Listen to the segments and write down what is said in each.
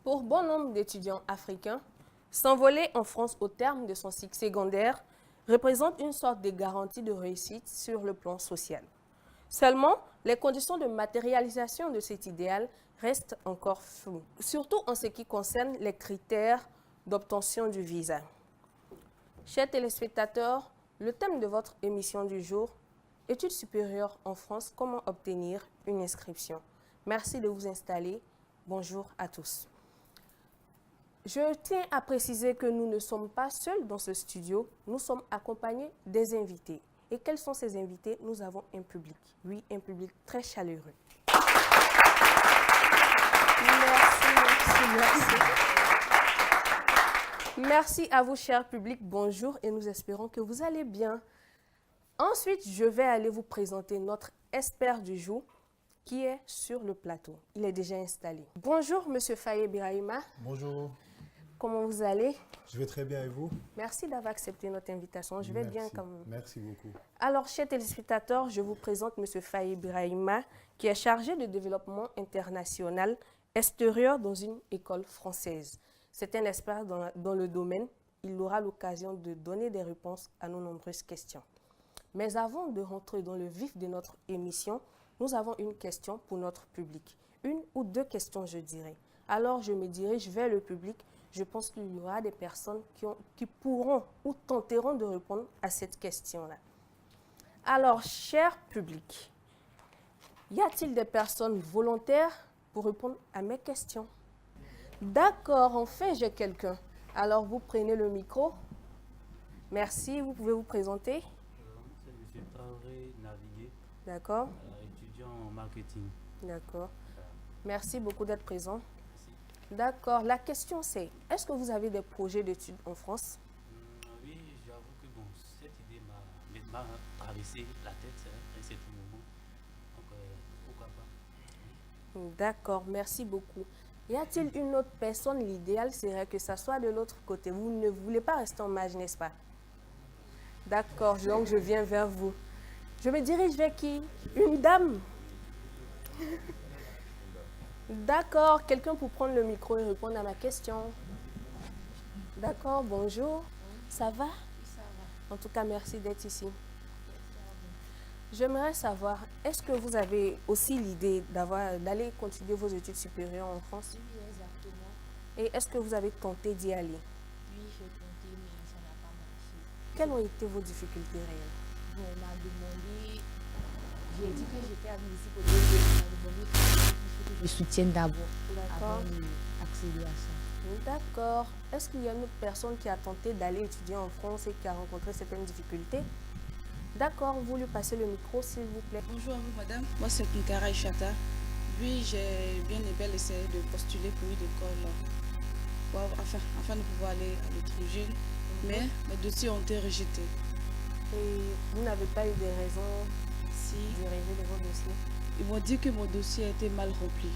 Pour bon nombre d'étudiants africains, s'envoler en France au terme de son cycle secondaire représente une sorte de garantie de réussite sur le plan social. Seulement, les conditions de matérialisation de cet idéal restent encore floues, surtout en ce qui concerne les critères d'obtention du visa. Chers téléspectateurs, le thème de votre émission du jour, études supérieures en France, comment obtenir une inscription. Merci de vous installer. Bonjour à tous. Je tiens à préciser que nous ne sommes pas seuls dans ce studio, nous sommes accompagnés des invités. Et quels sont ces invités? Nous avons un public, oui, un public très chaleureux. Merci. Merci à vous, cher public, bonjour et nous espérons que vous allez bien. Ensuite, je vais aller vous présenter notre expert du jour qui est sur le plateau. Il est déjà installé. Bonjour, Monsieur Faye Birahima. Bonjour. Comment vous allez? Je vais très bien et vous? Merci d'avoir accepté notre invitation. Je vais bien quand même. Merci beaucoup. Alors, chers téléspectateurs, je vous présente M. Faye Birahima, qui est chargé de développement international extérieur dans une école française. C'est un expert dans le domaine. Il aura l'occasion de donner des réponses à nos nombreuses questions. Mais avant de rentrer dans le vif de notre émission, nous avons une question pour notre public. Une ou deux questions, je dirais. Alors, je me dirige vers le public. Je pense qu'il y aura des personnes qui pourront ou tenteront de répondre à cette question-là. Alors, cher public, y a-t-il des personnes volontaires pour répondre à mes questions? D'accord, enfin, j'ai quelqu'un. Alors, vous prenez le micro. Merci, vous pouvez vous présenter. C'est M. Traoré Navigué, D'accord. étudiant en marketing. D'accord. Merci beaucoup d'être présent. D'accord. La question c'est, est-ce que vous avez des projets d'études en France? Oui, j'avoue que bon, cette idée m'a traversé la tête à un certain moment. Donc, pourquoi pas? D'accord, merci beaucoup. Y a-t-il une autre personne? L'idéal serait que ça soit de l'autre côté. Vous ne voulez pas rester en mage, n'est-ce pas? D'accord, donc je viens vers vous. Je me dirige vers qui? Une dame? D'accord, quelqu'un pour prendre le micro et répondre à ma question. D'accord, bonjour. Ça va? Ça va. En tout cas, merci d'être ici. J'aimerais savoir, est-ce que vous avez aussi l'idée d'aller continuer vos études supérieures en France? Oui, exactement. Et est-ce que vous avez tenté d'y aller? Oui, j'ai tenté, mais ça n'a pas marché. Quelles ont été vos difficultés réelles? Bon, on m'a demandé, j'ai dit que j'étais admissible au deuxième, on m'a demandé que je soutienne d'abord D'accord. avant d'accéder à ça. D'accord. Est-ce qu'il y a une autre personne qui a tenté d'aller étudier en France et qui a rencontré certaines difficultés? D'accord, vous lui passez le micro, s'il vous plaît. Bonjour à vous, madame. Moi, c'est Kinkara Ishata. Oui, j'ai bien et bien essayé de postuler pour une école afin de pouvoir aller à l'étranger. Mais mes dossiers ont été rejetés. Et vous n'avez pas eu des raisons Si, dérivées de vos dossiers? ils m'ont dit que mon dossier a été mal rempli.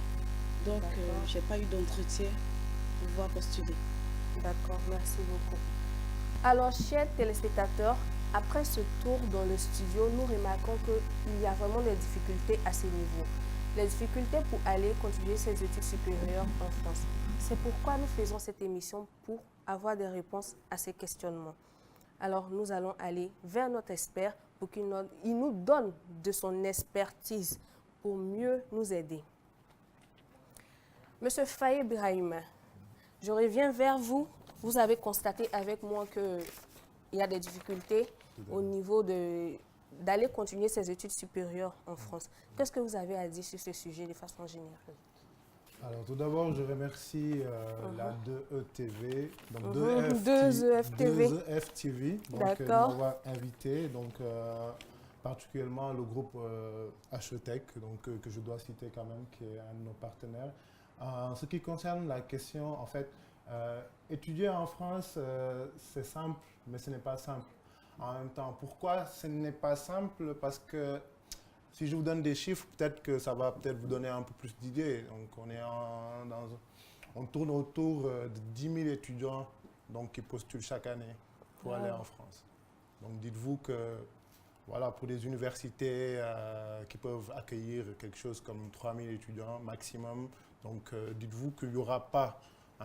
Donc, D'accord. j'ai pas eu d'entretien pour pouvoir postuler. D'accord, merci beaucoup. Alors, chers téléspectateurs, après ce tour dans le studio, nous remarquons qu'il y a vraiment des difficultés à ce niveau. Les difficultés pour aller continuer ses études supérieures en France. C'est pourquoi nous faisons cette émission pour avoir des réponses à ces questionnements. Alors, nous allons aller vers notre expert pour qu'il nous donne de son expertise pour mieux nous aider. Monsieur Faye Birahima, je reviens vers vous. Vous avez constaté avec moi qu'il y a des difficultés au niveau d'aller continuer ses études supérieures en France. Qu'est-ce que vous avez à dire sur ce sujet de façon générale? Alors tout d'abord, je remercie la 2ETV, donc 2EFTV. donc de D'accord. m'avoir invité, donc particulièrement le groupe HETEC, donc que je dois citer quand même, qui est un de nos partenaires. En ce qui concerne la question, en fait, étudier en France, c'est simple, mais ce n'est pas simple. En même temps, pourquoi ce n'est pas simple? Parce que si je vous donne des chiffres, peut-être que ça va peut-être vous donner un peu plus d'idées. Donc, on tourne autour de 10 000 étudiants donc, qui postulent chaque année pour aller en France. Donc, dites-vous que voilà, pour des universités qui peuvent accueillir quelque chose comme 3 000 étudiants maximum, donc dites-vous qu'il n'y aura pas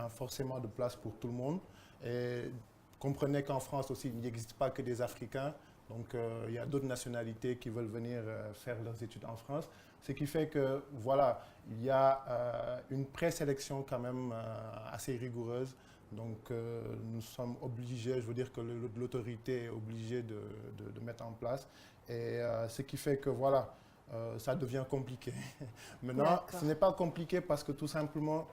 forcément de place pour tout le monde. Et comprenez qu'en France aussi, il n'existe pas que des Africains. Donc, il y a d'autres nationalités qui veulent venir faire leurs études en France. Ce qui fait que, voilà, il y a une présélection quand même assez rigoureuse. Donc, nous sommes obligés, je veux dire que l'autorité est obligée de mettre en place. Et ce qui fait que, voilà, ça devient compliqué. Maintenant, ce n'est pas compliqué parce que tout simplement,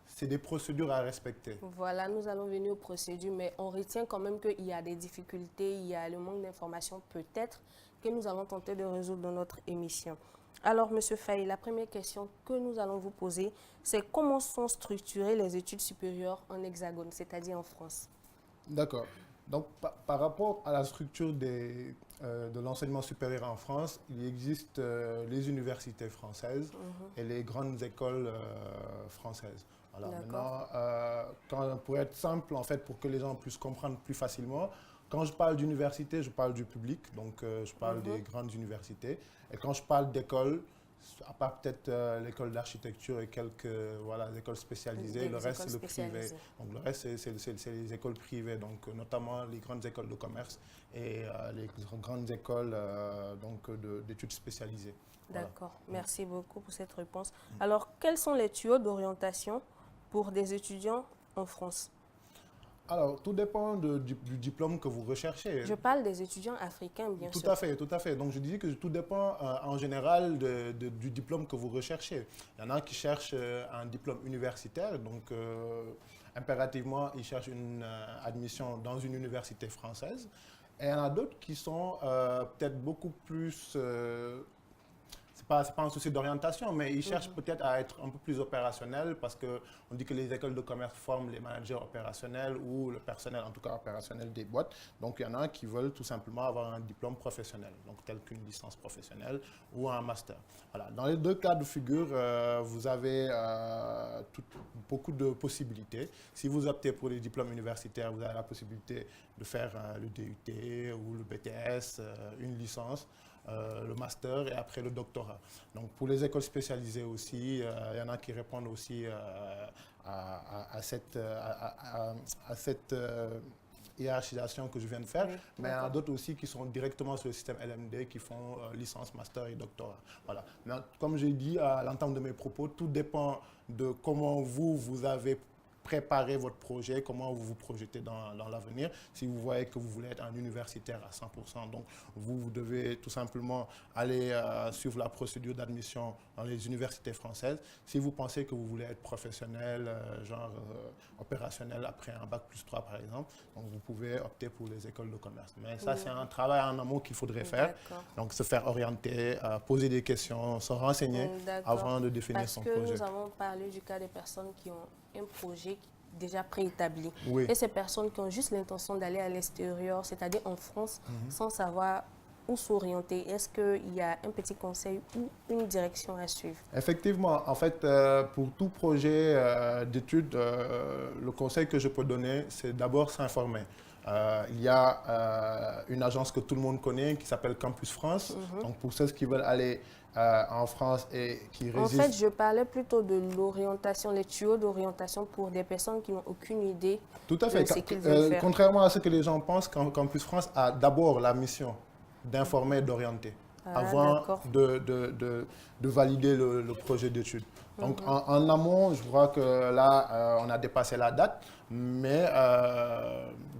c'est des procédures à respecter. Voilà, nous allons venir aux procédures, mais on retient quand même qu'il y a des difficultés, il y a le manque d'informations peut-être que nous allons tenter de résoudre dans notre émission. Alors, M. Faye, la première question que nous allons vous poser, c'est comment sont structurées les études supérieures en Hexagone, c'est-à-dire en France? D'accord. Donc, par rapport à la structure de l'enseignement supérieur en France, il existe les universités françaises et les grandes écoles françaises. Voilà. Maintenant, pour être simple, en fait, pour que les gens puissent comprendre plus facilement, quand je parle d'université, je parle du public, donc je parle des grandes universités. Et quand je parle d'école, à part peut-être l'école d'architecture et quelques écoles spécialisées, le reste c'est le privé. Donc le reste c'est les écoles privées, donc notamment les grandes écoles de commerce et les grandes écoles d'études spécialisées. D'accord, merci beaucoup pour cette réponse. Alors, quels sont les tuyaux d'orientation pour des étudiants en France? Alors, tout dépend du diplôme que vous recherchez. Je parle des étudiants africains, bien sûr. Tout à fait, tout à fait. Donc, je dis que tout dépend en général du diplôme que vous recherchez. Il y en a qui cherchent un diplôme universitaire, donc impérativement, ils cherchent une admission dans une université française. Et il y en a d'autres qui sont peut-être beaucoup plus... c'est pas un souci d'orientation, mais ils cherchent peut-être à être un peu plus opérationnels parce qu'on dit que les écoles de commerce forment les managers opérationnels ou le personnel, en tout cas opérationnel des boîtes. Donc, il y en a qui veulent tout simplement avoir un diplôme professionnel, donc tel qu'une licence professionnelle ou un master. Voilà. Dans les deux cas de figure, vous avez beaucoup de possibilités. Si vous optez pour les diplômes universitaires, vous avez la possibilité de faire le DUT ou le BTS, une licence. Le master et après le doctorat. Donc pour les écoles spécialisées aussi, il y en a qui répondent aussi à cette hiérarchisation que je viens de faire, mais il y en a d'autres aussi qui sont directement sur le système LMD, qui font licence, master et doctorat. Voilà. Mais comme j'ai dit à l'entame de mes propos, tout dépend de comment vous avez préparer votre projet, comment vous vous projetez dans l'avenir. Si vous voyez que vous voulez être un universitaire à 100%, donc vous devez tout simplement aller suivre la procédure d'admission dans les universités françaises. Si vous pensez que vous voulez être professionnel, opérationnel après un bac plus 3 par exemple, donc vous pouvez opter pour les écoles de commerce. Mais ça, c'est un travail en amont qu'il faudrait faire. Donc se faire orienter, poser des questions, se renseigner avant de définir son projet. Parce que nous avons parlé du cas des personnes qui ont un projet déjà préétabli. Oui. Et ces personnes qui ont juste l'intention d'aller à l'extérieur, c'est-à-dire en France, sans savoir où s'orienter. Est-ce qu'il y a un petit conseil ou une direction à suivre? Effectivement, en fait, pour tout projet d'études, le conseil que je peux donner, c'est d'abord s'informer. Il y a une agence que tout le monde connaît qui s'appelle Campus France. Donc pour ceux qui veulent aller en France et qui résident... En fait, je parlais plutôt de l'orientation, les tuyaux d'orientation pour des personnes qui n'ont aucune idée Tout à fait. de ce qu'ils veulent faire. Contrairement à ce que les gens pensent, Campus France a d'abord la mission d'informer et d'orienter avant de valider le projet d'études. Donc en amont, je crois que là, on a dépassé la date, mais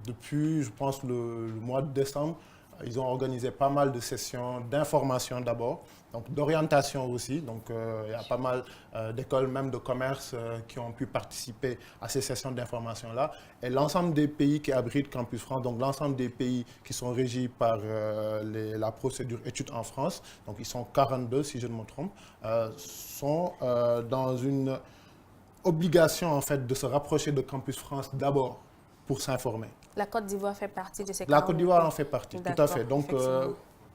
depuis, je pense, le mois de décembre, ils ont organisé pas mal de sessions d'information d'abord, donc d'orientation aussi. Donc il y a pas mal d'écoles, même de commerce, qui ont pu participer à ces sessions d'information-là. Et l'ensemble des pays qui abritent Campus France, donc l'ensemble des pays qui sont régis par la procédure études en France, donc ils sont 42 si je ne me trompe, sont dans une obligation en fait de se rapprocher de Campus France d'abord pour s'informer. La Côte d'Ivoire fait partie de ces La Côte d'Ivoire en fait partie, tout à fait. Donc,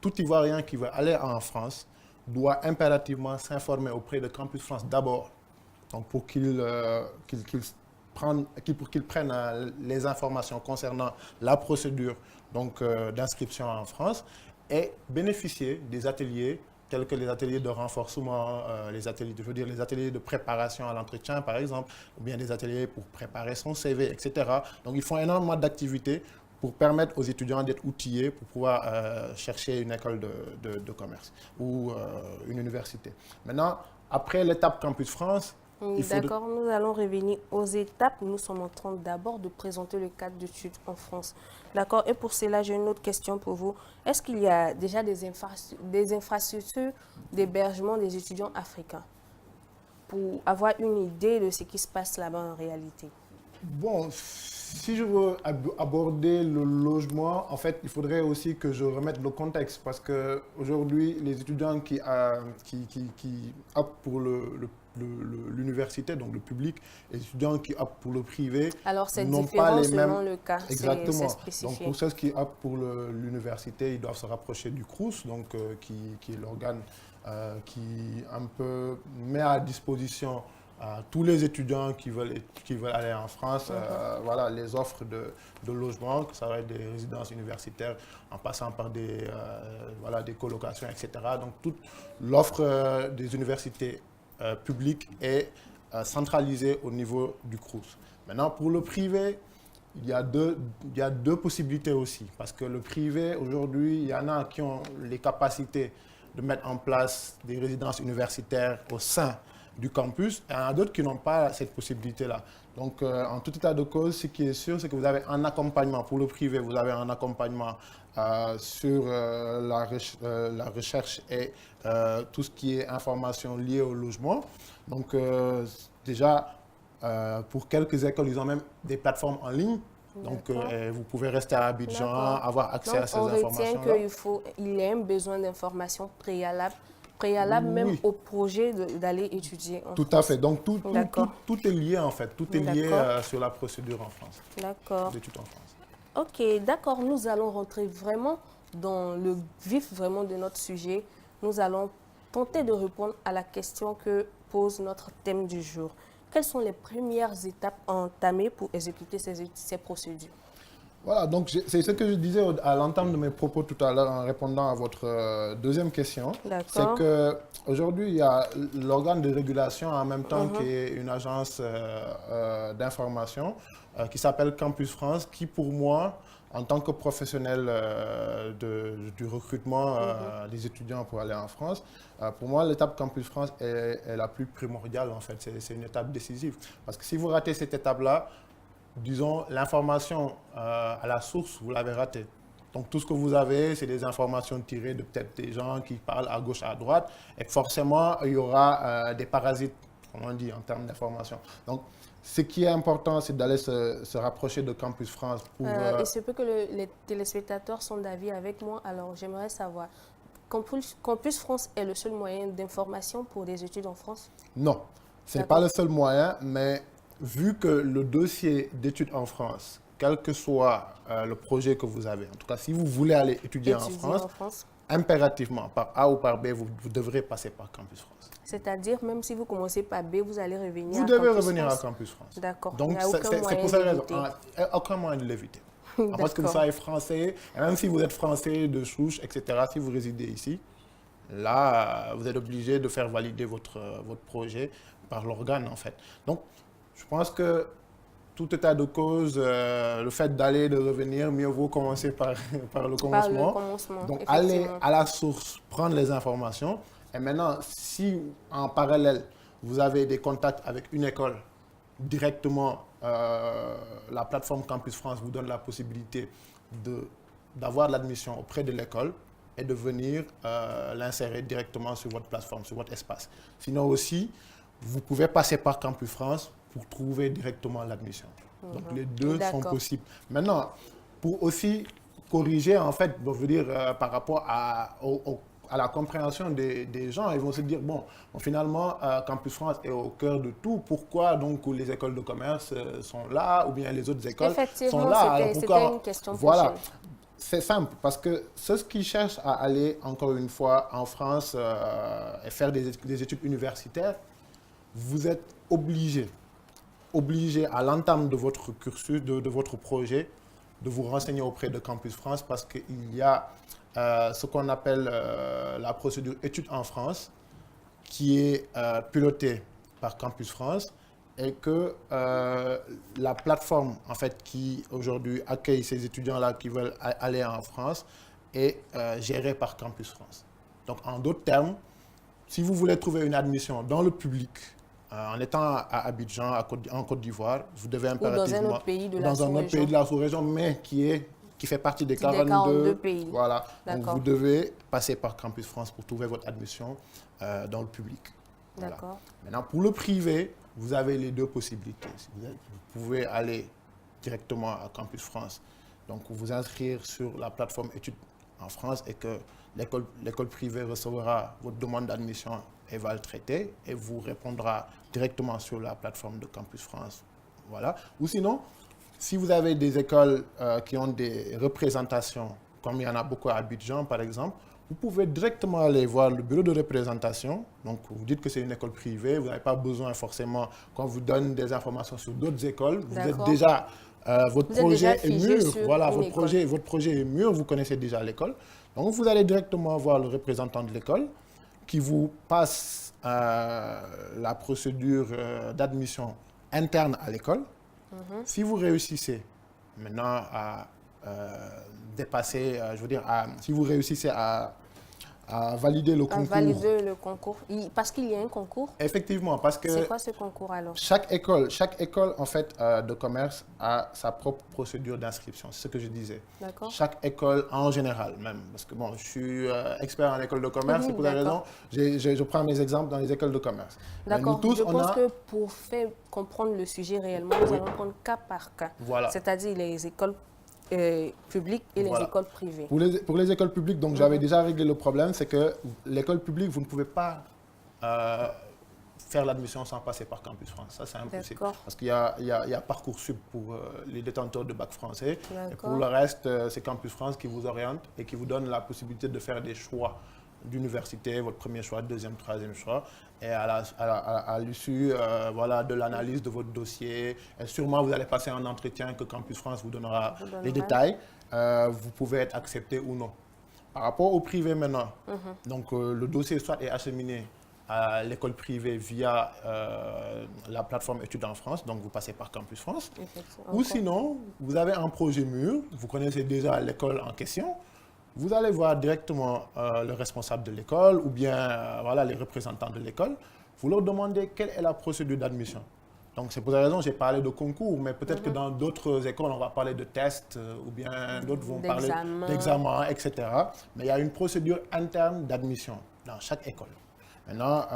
tout Ivoirien qui veut aller en France doit impérativement s'informer auprès de Campus France d'abord, donc pour qu'il prenne les informations concernant la procédure d'inscription en France et bénéficier des ateliers tels que les ateliers de renforcement, les ateliers de préparation à l'entretien, par exemple, ou bien des ateliers pour préparer son CV, etc. Donc, ils font énormément d'activités pour permettre aux étudiants d'être outillés pour pouvoir chercher une école de commerce ou une université. Maintenant, après l'étape Campus France, D'accord, nous allons revenir aux étapes. Nous sommes en train d'abord de présenter le cadre d'études en France. D'accord, et pour cela, j'ai une autre question pour vous. Est-ce qu'il y a déjà des infrastructures d'hébergement des étudiants africains pour avoir une idée de ce qui se passe là-bas en réalité? Bon, si je veux aborder le logement, en fait, il faudrait aussi que je remette le contexte parce qu'aujourd'hui, les étudiants qui optent pour l'université, donc le public, et les étudiants qui optent pour le privé, alors c'est n'ont différent pas les selon mêmes... le cas. Exactement. C'est Donc spécifié. pour ceux qui optent pour l'université, ils doivent se rapprocher du CROUS, donc, qui est l'organe qui un peu met à disposition tous les étudiants qui veulent aller en France, voilà, les offres de logement, que ça va être des résidences universitaires en passant par des colocations, etc. Donc toute l'offre des universités publiques est centralisée au niveau du CROUS. Maintenant, pour le privé, il y a deux possibilités aussi, parce que le privé, aujourd'hui, il y en a qui ont les capacités de mettre en place des résidences universitaires au sein du campus, et il y en a d'autres qui n'ont pas cette possibilité-là. Donc, en tout état de cause, ce qui est sûr, c'est que vous avez un accompagnement. Pour le privé, vous avez un accompagnement sur la recherche et tout ce qui est information liée au logement. Donc, déjà, pour quelques écoles, ils ont même des plateformes en ligne. Donc, vous pouvez rester à Abidjan, avoir accès à ces informations-là. Donc, on retient qu'il y a un besoin d'informations préalables même au projet d'aller étudier en France. Tout à fait. Donc, tout est lié, en fait. Tout est lié sur la procédure en France. D'accord. D'études en France. Ok, d'accord. Nous allons rentrer vraiment dans le vif vraiment de notre sujet. Nous allons tenter de répondre à la question que pose notre thème du jour. Quelles sont les premières étapes à entamer pour exécuter ces procédures? Voilà, donc c'est ce que je disais à l'entame de mes propos tout à l'heure en répondant à votre deuxième question. C'est qu'aujourd'hui, il y a l'organe de régulation en même temps qui est une agence d'information qui s'appelle Campus France, qui pour moi, en tant que professionnel du recrutement des étudiants pour aller en France, pour moi, l'étape Campus France est la plus primordiale en fait. C'est une étape décisive. Parce que si vous ratez cette étape-là, disons, l'information à la source, vous l'avez ratée. Donc, tout ce que vous avez, c'est des informations tirées de peut-être des gens qui parlent à gauche, à droite. Et forcément, il y aura des parasites, comme on dit, en termes d'information. Donc, ce qui est important, c'est d'aller se rapprocher de Campus France. Il se peut que les téléspectateurs sont d'avis avec moi. Alors, j'aimerais savoir, Campus France est le seul moyen d'information pour des études en France? Non, ce n'est pas le seul moyen, mais vu que le dossier d'études en France, quel que soit le projet que vous avez, en tout cas, si vous voulez aller étudier en France, impérativement, par A ou par B, vous devrez passer par Campus France. C'est-à-dire, même si vous commencez par B, vous allez revenir à Campus France. Vous devez revenir à Campus France. D'accord. Donc, c'est pour cette raison. Aucun moyen de l'éviter. Parce que vous soyez français, et même si vous êtes français de souche, etc., si vous résidez ici, là, vous êtes obligé de faire valider votre projet par l'organe, en fait. Donc, je pense que tout état de cause, le fait d'aller et de revenir, mieux vaut commencer par le commencement. Donc, aller à la source, prendre les informations. Et maintenant, si en parallèle, vous avez des contacts avec une école, directement, la plateforme Campus France vous donne la possibilité d'avoir l'admission auprès de l'école et de venir l'insérer directement sur votre plateforme, sur votre espace. Sinon aussi, vous pouvez passer par Campus France pour trouver directement l'admission. Donc les deux sont possibles. Maintenant, pour aussi corriger, en fait, je veux dire, par rapport à la compréhension des gens, ils vont se dire, bon finalement, Campus France est au cœur de tout. Pourquoi donc les écoles de commerce sont là, ou bien les autres écoles sont là? C'était une question voilà. C'est simple, parce que ceux qui cherchent à aller, encore une fois, en France et faire des études universitaires, vous êtes obligé à l'entame de votre cursus, de votre projet, de vous renseigner auprès de Campus France, parce qu'il y a ce qu'on appelle la procédure études en France, qui est pilotée par Campus France, et que la plateforme en fait, qui aujourd'hui accueille ces étudiants-là qui veulent aller en France est gérée par Campus France. Donc en d'autres termes, si vous voulez trouver une admission dans le public, en étant à Abidjan, en Côte d'Ivoire, vous devez impérativement... Ou dans un autre pays de la dans un autre pays de la sous-région, mais qui fait partie des 42 pays. Voilà. Donc vous devez passer par Campus France pour trouver votre admission dans le public. Voilà. D'accord. Maintenant, pour le privé, vous avez les deux possibilités. Vous pouvez aller directement à Campus France, donc vous inscrire sur la plateforme études en France et que l'école privée recevra votre demande d'admission et va le traiter et vous répondra directement sur la plateforme de Campus France. Voilà. Ou sinon, si vous avez des écoles qui ont des représentations, comme il y en a beaucoup à Abidjan par exemple, vous pouvez directement aller voir le bureau de représentation. Donc, vous dites que c'est une école privée, vous n'avez pas besoin forcément qu'on vous donne des informations sur d'autres écoles. Vous êtes déjà, votre projet est mûr. Voilà, votre projet est mûr, vous connaissez déjà l'école. Donc, vous allez directement voir le représentant de l'école qui vous passe la procédure d'admission interne à l'école. Si vous réussissez maintenant à dépasser, si vous réussissez à valider le concours. À valider le concours. Parce qu'il y a un concours. Effectivement, parce que... C'est quoi ce concours alors? Chaque école en fait, de commerce a sa propre procédure d'inscription. C'est ce que je disais. D'accord. Chaque école en général même. Parce que bon, je suis expert en école de commerce, c'est pour la raison, je prends mes exemples dans les écoles de commerce. D'accord. Je pense que pour faire comprendre le sujet réellement, nous allons prendre cas par cas. Voilà. C'est-à-dire les écoles publiques et les écoles privées. Pour les écoles publiques, donc j'avais déjà réglé le problème, c'est que l'école publique, vous ne pouvez pas faire l'admission sans passer par Campus France. Ça, c'est impossible. Parce qu'il y a Parcoursup pour les détenteurs de bac français. Et pour le reste, c'est Campus France qui vous oriente et qui vous donne la possibilité de faire des choix d'université, votre premier choix, deuxième, troisième choix. Et à l'issue voilà, de l'analyse de votre dossier, et sûrement vous allez passer un entretien que Campus France vous donnera les détails. Vous pouvez être accepté ou non. Par rapport au privé maintenant, donc le dossier soit est acheminé à l'école privée via la plateforme Études en France, donc vous passez par Campus France. Ou sinon, vous avez un projet mûr, vous connaissez déjà l'école en question, vous allez voir directement le responsable de l'école ou bien voilà, les représentants de l'école. Vous leur demandez quelle est la procédure d'admission. Donc c'est pour cette raison que j'ai parlé de concours, mais peut-être que dans d'autres écoles, on va parler de tests ou bien d'autres vont parler d'examen, etc. Mais il y a une procédure interne d'admission dans chaque école. Maintenant,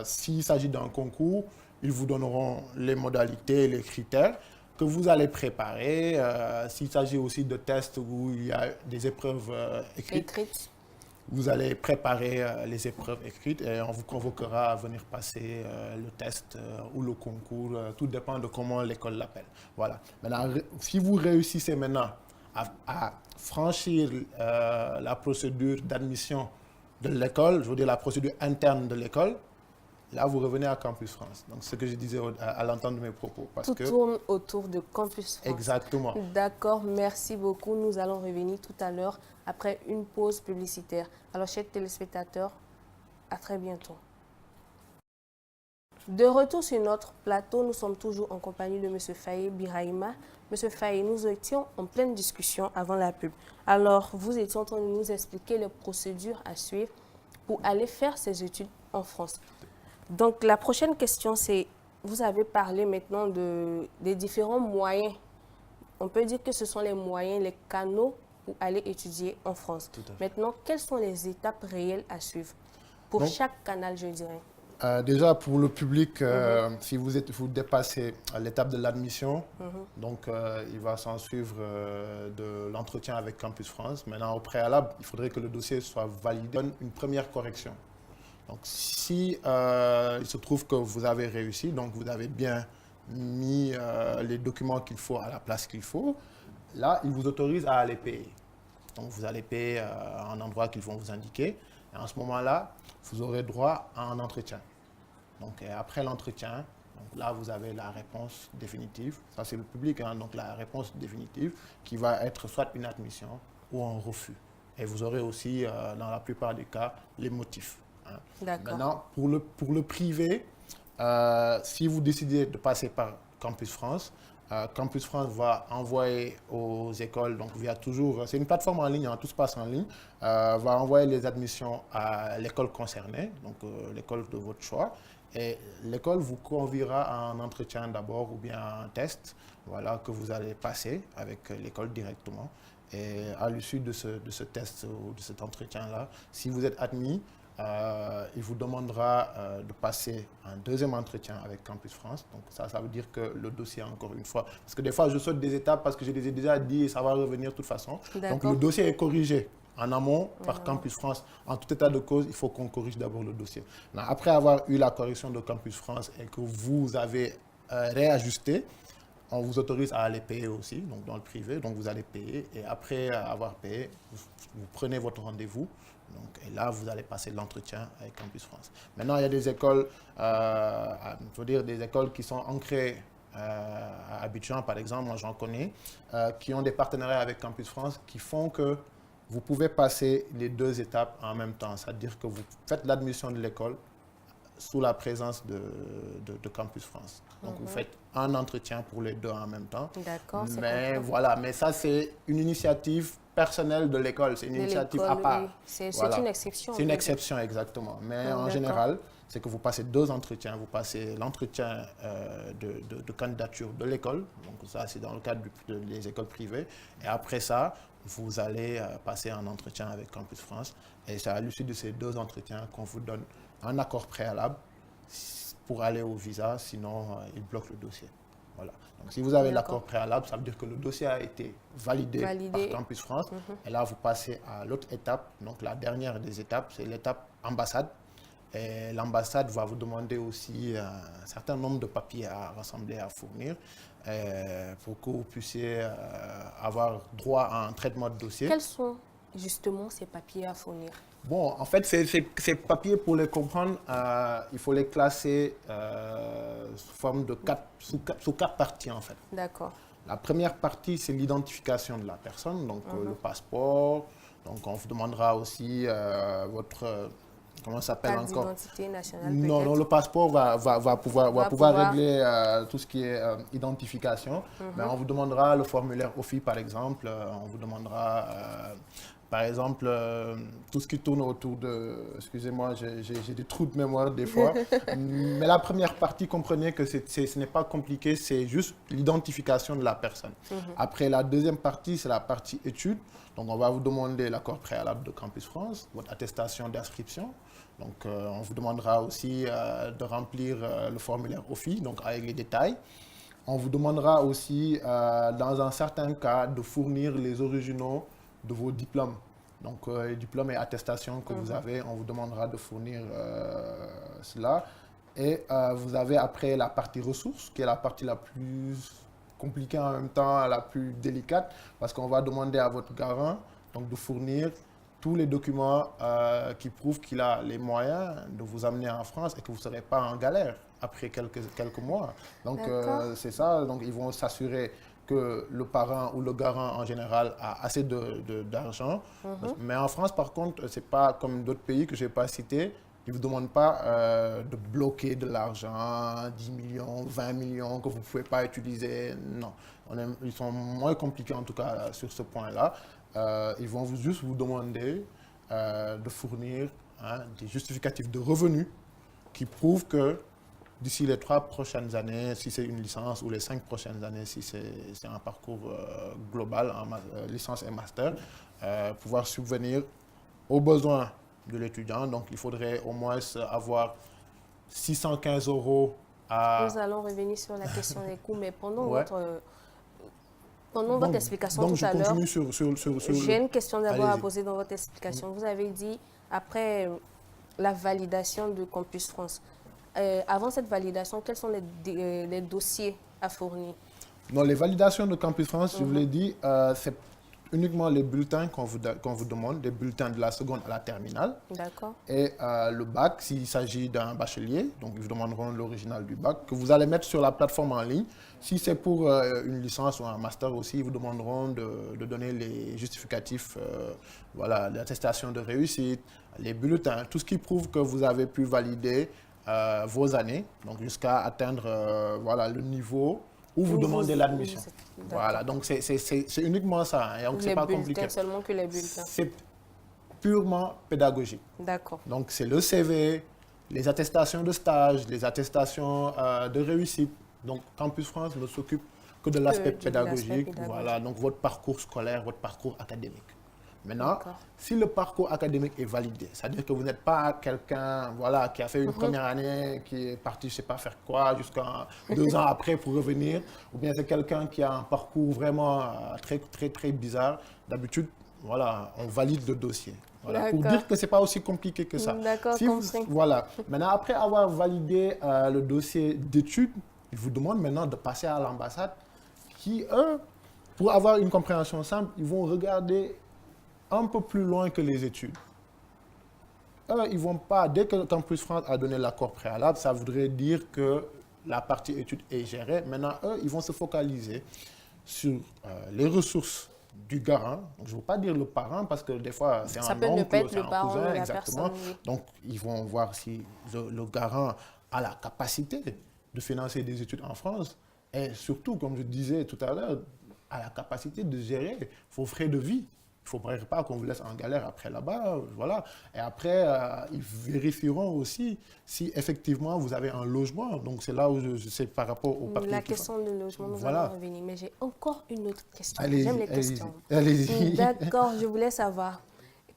s'il s'agit d'un concours, ils vous donneront les modalités, les critères que vous allez préparer. S'il s'agit aussi de tests où il y a des épreuves écrites, vous allez préparer les épreuves écrites et on vous convoquera à venir passer le test ou le concours. Tout dépend de comment l'école l'appelle. Voilà. Maintenant, si vous réussissez maintenant à franchir la procédure d'admission de l'école, je veux dire la procédure interne de l'école, là, vous revenez à Campus France. Donc, ce que je disais à l'entendre de mes propos. Tout tourne autour de Campus France. Exactement. D'accord, merci beaucoup. Nous allons revenir tout à l'heure après une pause publicitaire. Alors, chers téléspectateurs, à très bientôt. De retour sur notre plateau, nous sommes toujours en compagnie de M. Faye Birahima. M. Faye, nous étions en pleine discussion avant la pub. Alors, vous étiez en train de nous expliquer les procédures à suivre pour aller faire ses études en France. Donc, la prochaine question, c'est, vous avez parlé maintenant des différents moyens. On peut dire que ce sont les moyens, les canaux pour aller étudier en France. Maintenant, quelles sont les étapes réelles à suivre pour chaque canal, je dirais? Déjà, pour le public, si vous dépassez l'étape de l'admission, donc il va s'en suivre de l'entretien avec Campus France. Maintenant, au préalable, il faudrait que le dossier soit validé. Une première correction. Donc, si il se trouve que vous avez réussi, donc vous avez bien mis les documents qu'il faut à la place qu'il faut, là, ils vous autorisent à aller payer. Donc, vous allez payer à un endroit qu'ils vont vous indiquer. Et en ce moment-là, vous aurez droit à un entretien. Donc, après l'entretien, là, vous avez la réponse définitive. Ça, c'est le public, hein, donc la réponse définitive qui va être soit une admission ou un refus. et vous aurez aussi, dans la plupart des cas, les motifs. Hein. D'accord. Maintenant, pour le privé, si vous décidez de passer par Campus France, Campus France va envoyer aux écoles, donc via toujours, c'est une plateforme en ligne, hein, tout se passe en ligne, va envoyer les admissions à l'école concernée, donc l'école de votre choix, et l'école vous conviera à un entretien d'abord ou bien à un test, voilà, que vous allez passer avec l'école directement. Et à l'issue de ce test ou de cet entretien-là, si vous êtes admis, il vous demandera de passer un deuxième entretien avec Campus France. Donc ça veut dire que le dossier, encore une fois, parce que des fois je saute des étapes parce que je les ai déjà dit et ça va revenir de toute façon. Donc le dossier est corrigé en amont par Campus France. En tout état de cause, il faut qu'on corrige d'abord le dossier. Après avoir eu la correction de Campus France et que vous avez réajusté, on vous autorise à aller payer aussi, donc dans le privé, donc vous allez payer. Et après avoir payé, vous prenez votre rendez-vous. Donc, et là, vous allez passer l'entretien avec Campus France. Maintenant, il y a des écoles, je veux dire des écoles qui sont ancrées à Abidjan, par exemple, moi j'en connais, qui ont des partenariats avec Campus France qui font que vous pouvez passer les deux étapes en même temps. C'est-à-dire que vous faites l'admission de l'école sous la présence de Campus France. Donc, vous faites un entretien pour les deux en même temps. D'accord. Mais voilà, mais ça, c'est une initiative personnelle de l'école. C'est une initiative à part. Oui. C'est Voilà. une exception. C'est une exception, exactement. Mais en général, c'est que vous passez deux entretiens. Vous passez l'entretien de candidature de l'école. Donc, ça, c'est dans le cadre des écoles privées. Et après ça, vous allez passer un entretien avec Campus France. Et c'est à l'issue de ces deux entretiens qu'on vous donne un accord préalable pour aller au visa, sinon il bloque le dossier. Voilà. Donc si vous avez l'accord préalable, ça veut dire que le dossier a été validé par Campus France. Et là, vous passez à l'autre étape. Donc la dernière des étapes, c'est l'étape ambassade. Et l'ambassade va vous demander aussi un certain nombre de papiers à rassembler, à fournir, pour que vous puissiez avoir droit à un traitement de dossier. Quels sont justement ces papiers à fournir? Bon, en fait, ces papiers, pour les comprendre, il faut les classer sous forme de sous quatre parties, en fait. D'accord. La première partie, c'est l'identification de la personne, donc le passeport. Donc, on vous demandera aussi votre... comment ça s'appelle encore? D'identité nationale, Non, non, le passeport va pouvoir régler tout ce qui est identification. Mais on vous demandera le formulaire OFI, par exemple. On vous demandera... par exemple, tout ce qui tourne autour de... Excusez-moi, j'ai des trous de mémoire des fois. Mais la première partie, comprenez que ce n'est pas compliqué, c'est juste l'identification de la personne. Après, la deuxième partie, c'est la partie études. Donc, on va vous demander l'accord préalable de Campus France, votre attestation d'inscription. Donc, on vous demandera aussi de remplir le formulaire OFI, donc avec les détails. On vous demandera aussi, dans un certain cas, de fournir les originaux de vos diplômes. Donc, les diplômes et attestations que vous avez, on vous demandera de fournir cela. Et vous avez après la partie ressources, qui est la partie la plus compliquée en même temps, la plus délicate, parce qu'on va demander à votre garant donc, de fournir tous les documents qui prouvent qu'il a les moyens de vous amener en France et que vous ne serez pas en galère après quelques mois. Donc, c'est ça. Donc, ils vont s'assurer que le parent ou le garant en général a assez d'argent. Mais en France, par contre, ce n'est pas comme d'autres pays que je n'ai pas cités. Ils ne vous demandent pas de bloquer de l'argent, 10 millions, 20 millions que vous ne pouvez pas utiliser. Non, ils sont moins compliqués en tout cas sur ce point-là. Ils vont juste vous demander de fournir des justificatifs de revenus qui prouvent que d'ici les 3 prochaines années, si c'est une licence, ou les 5 prochaines années, si c'est un parcours global, en licence et master, pouvoir subvenir aux besoins de l'étudiant. Donc, il faudrait au moins avoir 615 € à... Nous allons revenir sur la question des coûts, mais pendant votre explication tout à l'heure, j'ai une question d'abord à poser dans votre explication. Vous avez dit, après la validation de Campus France, avant cette validation, quels sont les dossiers à fournir? Non, les validations de Campus France, je vous l'ai dit, uniquement les bulletins qu'on vous demande, des bulletins de la seconde à la terminale. D'accord. Et le bac, s'il s'agit d'un bachelier, donc ils vous demanderont l'original du bac, que vous allez mettre sur la plateforme en ligne. Si c'est pour une licence ou un master aussi, ils vous demanderont de donner les justificatifs, voilà, l'attestation de réussite, les bulletins, tout ce qui prouve que vous avez pu valider vos années, donc jusqu'à atteindre voilà, le niveau où vous demandez l'admission. Voilà, donc c'est uniquement ça, hein, donc c'est pas compliqué. Seulement que les bulletins. C'est purement pédagogique. D'accord. Donc c'est le CV, les attestations de stage, les attestations de réussite. Donc Campus France ne s'occupe que de l'aspect pédagogique, voilà, donc votre parcours scolaire, votre parcours académique. Maintenant, si le parcours académique est validé, c'est-à-dire que vous n'êtes pas quelqu'un voilà, qui a fait une première année, qui est parti, je ne sais pas faire quoi, jusqu'à 2 ans après pour revenir, ou bien c'est quelqu'un qui a un parcours vraiment très bizarre, d'habitude, voilà, on valide le dossier. Voilà, pour dire que ce n'est pas aussi compliqué que ça. D'accord, voilà. Maintenant, après avoir validé le dossier d'études, ils vous demandent maintenant de passer à l'ambassade qui, eux, pour avoir une compréhension simple, ils vont regarder un peu plus loin que les études. Eux, ils vont pas, dès que Campus France a donné l'accord préalable, ça voudrait dire que la partie études est gérée. Maintenant, eux, ils vont se focaliser sur les ressources du garant. Donc, je ne veux pas dire le parent parce que des fois, c'est un oncle, c'est un cousin, exactement. Donc, ils vont voir si le garant a la capacité de financer des études en France et surtout, comme je disais tout à l'heure, a la capacité de gérer vos frais de vie. Il ne faudrait pas qu'on vous laisse en galère après là-bas, voilà. Et après, ils vérifieront aussi si effectivement vous avez un logement. Donc c'est là où je sais par rapport au papier. La question du logement, nous allons revenir. Mais j'ai encore une autre question. J'aime les questions. Allez-y. D'accord, je voulais savoir.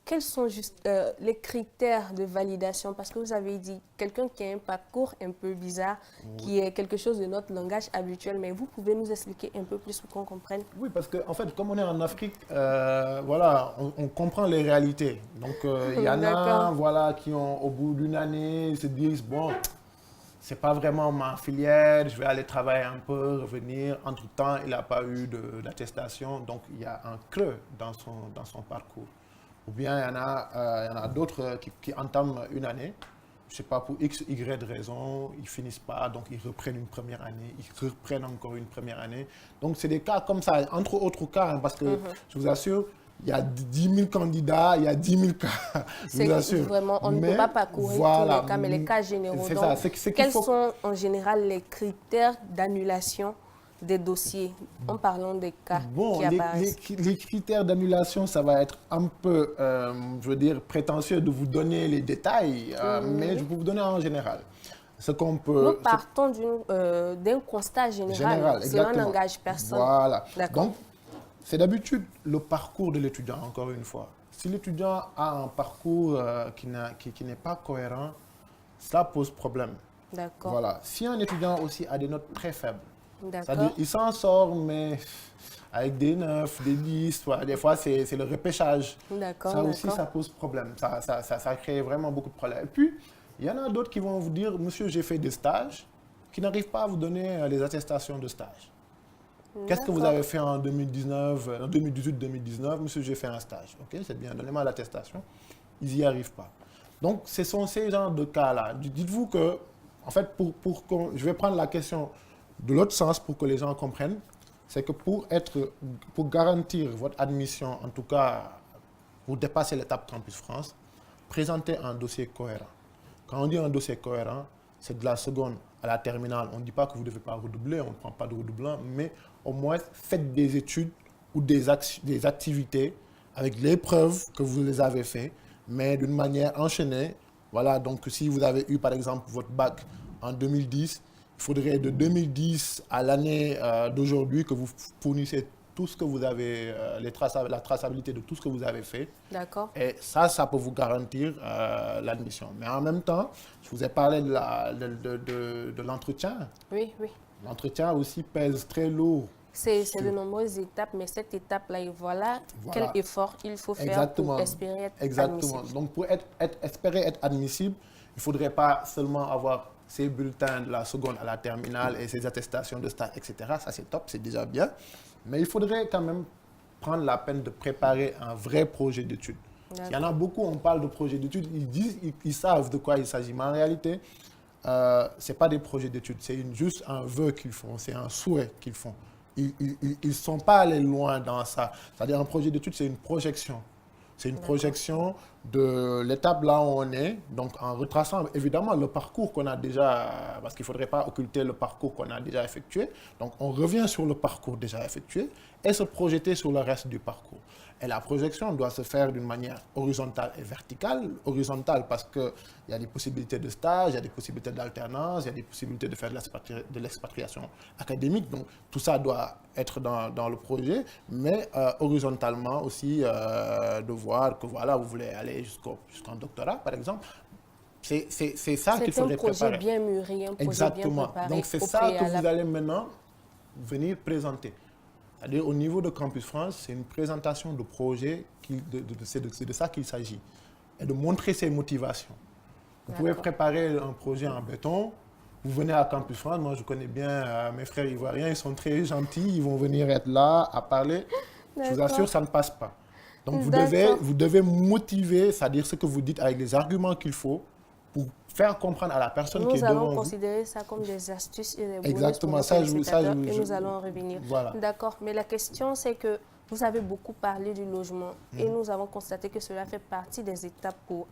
Quels sont juste les critères de validation? Parce que vous avez dit quelqu'un qui a un parcours un peu bizarre, qui est quelque chose de notre langage habituel, mais vous pouvez nous expliquer un peu plus pour qu'on comprenne? Oui, parce qu'en fait, comme on est en Afrique, voilà, on comprend les réalités. Donc, il y en a voilà, qui, au bout d'une année, se disent, bon, c'est pas vraiment ma filière, je vais aller travailler un peu, revenir. Entre-temps, il n'a pas eu d'attestation, donc il y a un creux dans son parcours. Ou bien il y en a d'autres qui entament une année, je ne sais pas, pour X, Y raison, ils ne finissent pas, donc ils reprennent une première année, ils reprennent encore une première année. Donc c'est des cas comme ça, entre autres cas, hein, parce que je vous assure, il y a 10 000 candidats, il y a 10 000 cas, je vous assure. Vraiment, on ne peut pas parcourir tous les cas, mais les cas généraux. C'est donc, ça. Quels sont en général les critères d'annulation des dossiers, en parlant des cas qui apparaissent? Les critères d'annulation, ça va être un peu, je veux dire, prétentieux de vous donner les détails, mais je peux vous donner en général. Ce qu'on peut... Nous partons d'un constat général. Cela n'engage personne. Voilà. Donc, c'est d'habitude le parcours de l'étudiant, encore une fois. Si l'étudiant a un parcours qui n'est pas cohérent, ça pose problème. D'accord. Voilà. Si un étudiant aussi a des notes très faibles, c'est-à-dire, il s'en sort, mais avec des 9, des 10, des fois c'est le repêchage. Ça aussi, ça pose problème. Ça crée vraiment beaucoup de problèmes. Et puis, il y en a d'autres qui vont vous dire, monsieur, j'ai fait des stages, qui n'arrivent pas à vous donner les attestations de stage. Qu'est-ce que vous avez fait en 2018-2019? Monsieur, j'ai fait un stage. Ok, c'est bien, donnez-moi l'attestation. Ils n'y arrivent pas. Donc, ce sont ces genres de cas-là. Dites-vous que, en fait, je vais prendre la question de l'autre sens pour que les gens comprennent, c'est que pour garantir votre admission, en tout cas pour dépasser l'étape Campus France, présentez un dossier cohérent. Quand on dit un dossier cohérent, c'est de la seconde à la terminale. On ne dit pas que vous ne devez pas redoubler, on ne prend pas de redoublant, mais au moins faites des études ou des activités avec les preuves que vous les avez faites, mais d'une manière enchaînée. Voilà, donc si vous avez eu par exemple votre bac en 2010, il faudrait de 2010 à l'année d'aujourd'hui que vous fournissez tout ce que vous avez, la traçabilité de tout ce que vous avez fait. D'accord. Et ça peut vous garantir l'admission. Mais en même temps, je vous ai parlé de l'entretien. Oui. L'entretien aussi pèse très lourd. C'est de nombreuses étapes, mais cette étape-là, voilà quel effort il faut faire pour espérer être admissible. Donc pour espérer être admissible, il ne faudrait pas seulement avoir ces bulletins de la seconde à la terminale et ces attestations de stage, etc. Ça, c'est top, c'est déjà bien. Mais il faudrait quand même prendre la peine de préparer un vrai projet d'études. Il y en a beaucoup, on parle de projets d'études, ils savent de quoi il s'agit, mais en réalité, ce n'est pas des projets d'études, c'est juste un vœu qu'ils font, c'est un souhait qu'ils font. Ils ne sont pas allés loin dans ça. C'est-à-dire un projet d'études, c'est une projection. C'est une projection de l'étape là où on est, donc en retraçant évidemment le parcours qu'on a déjà, parce qu'il ne faudrait pas occulter le parcours qu'on a déjà effectué. Donc on revient sur le parcours déjà effectué et se projeter sur le reste du parcours. Et la projection doit se faire d'une manière horizontale et verticale. Horizontale parce qu'il y a des possibilités de stage, il y a des possibilités d'alternance, il y a des possibilités de faire de l'expatriation académique. Donc tout ça doit être dans le projet, mais horizontalement aussi de voir que voilà, vous voulez aller jusqu'en doctorat par exemple. C'est ça qu'il faudrait préparer. C'est un projet bien mûri, un projet Exactement. bien préparé. Donc c'est ça que vous allez maintenant venir présenter. C'est-à-dire au niveau de Campus France, c'est une présentation de projet, c'est de ça qu'il s'agit. Et de montrer ses motivations. Vous pouvez préparer un projet en béton, vous venez à Campus France, moi je connais bien mes frères ivoiriens, ils sont très gentils, ils vont venir être là à parler. Je vous assure, ça ne passe pas. Donc vous devez motiver, c'est-à-dire ce que vous dites avec les arguments qu'il faut pour faire comprendre à la personne qui est devant vous. Nous allons considérer ça comme des astuces et des bonus. Exactement, et nous allons revenir. Voilà. D'accord, mais la question c'est que vous avez beaucoup parlé du logement et nous avons constaté que cela fait partie des étapes pour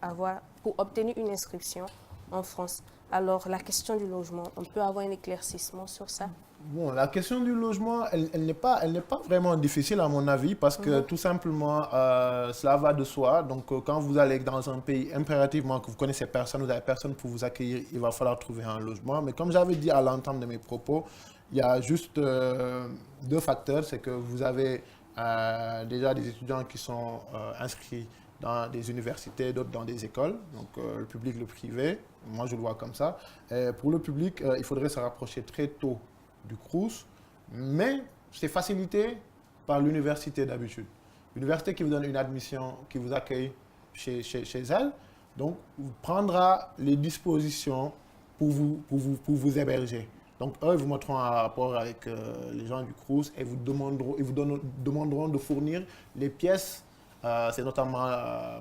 obtenir une inscription en France. Alors la question du logement, on peut avoir un éclaircissement sur ça? Bon, la question du logement, elle n'est pas vraiment difficile à mon avis parce que tout simplement, cela va de soi. Donc, quand vous allez dans un pays, impérativement que vous connaissez personne, vous n'avez personne pour vous accueillir, il va falloir trouver un logement. Mais comme j'avais dit à l'entame de mes propos, il y a juste deux facteurs. C'est que vous avez déjà des étudiants qui sont inscrits dans des universités, d'autres dans des écoles, donc le public, le privé. Moi, je le vois comme ça. Et pour le public, il faudrait se rapprocher très tôt du Crous, mais c'est facilité par l'université d'habitude. L'université qui vous donne une admission, qui vous accueille chez elle, donc prendra les dispositions pour vous héberger. Donc eux, ils vous mettront en rapport avec les gens du Crous et vous demanderont de fournir les pièces. C'est notamment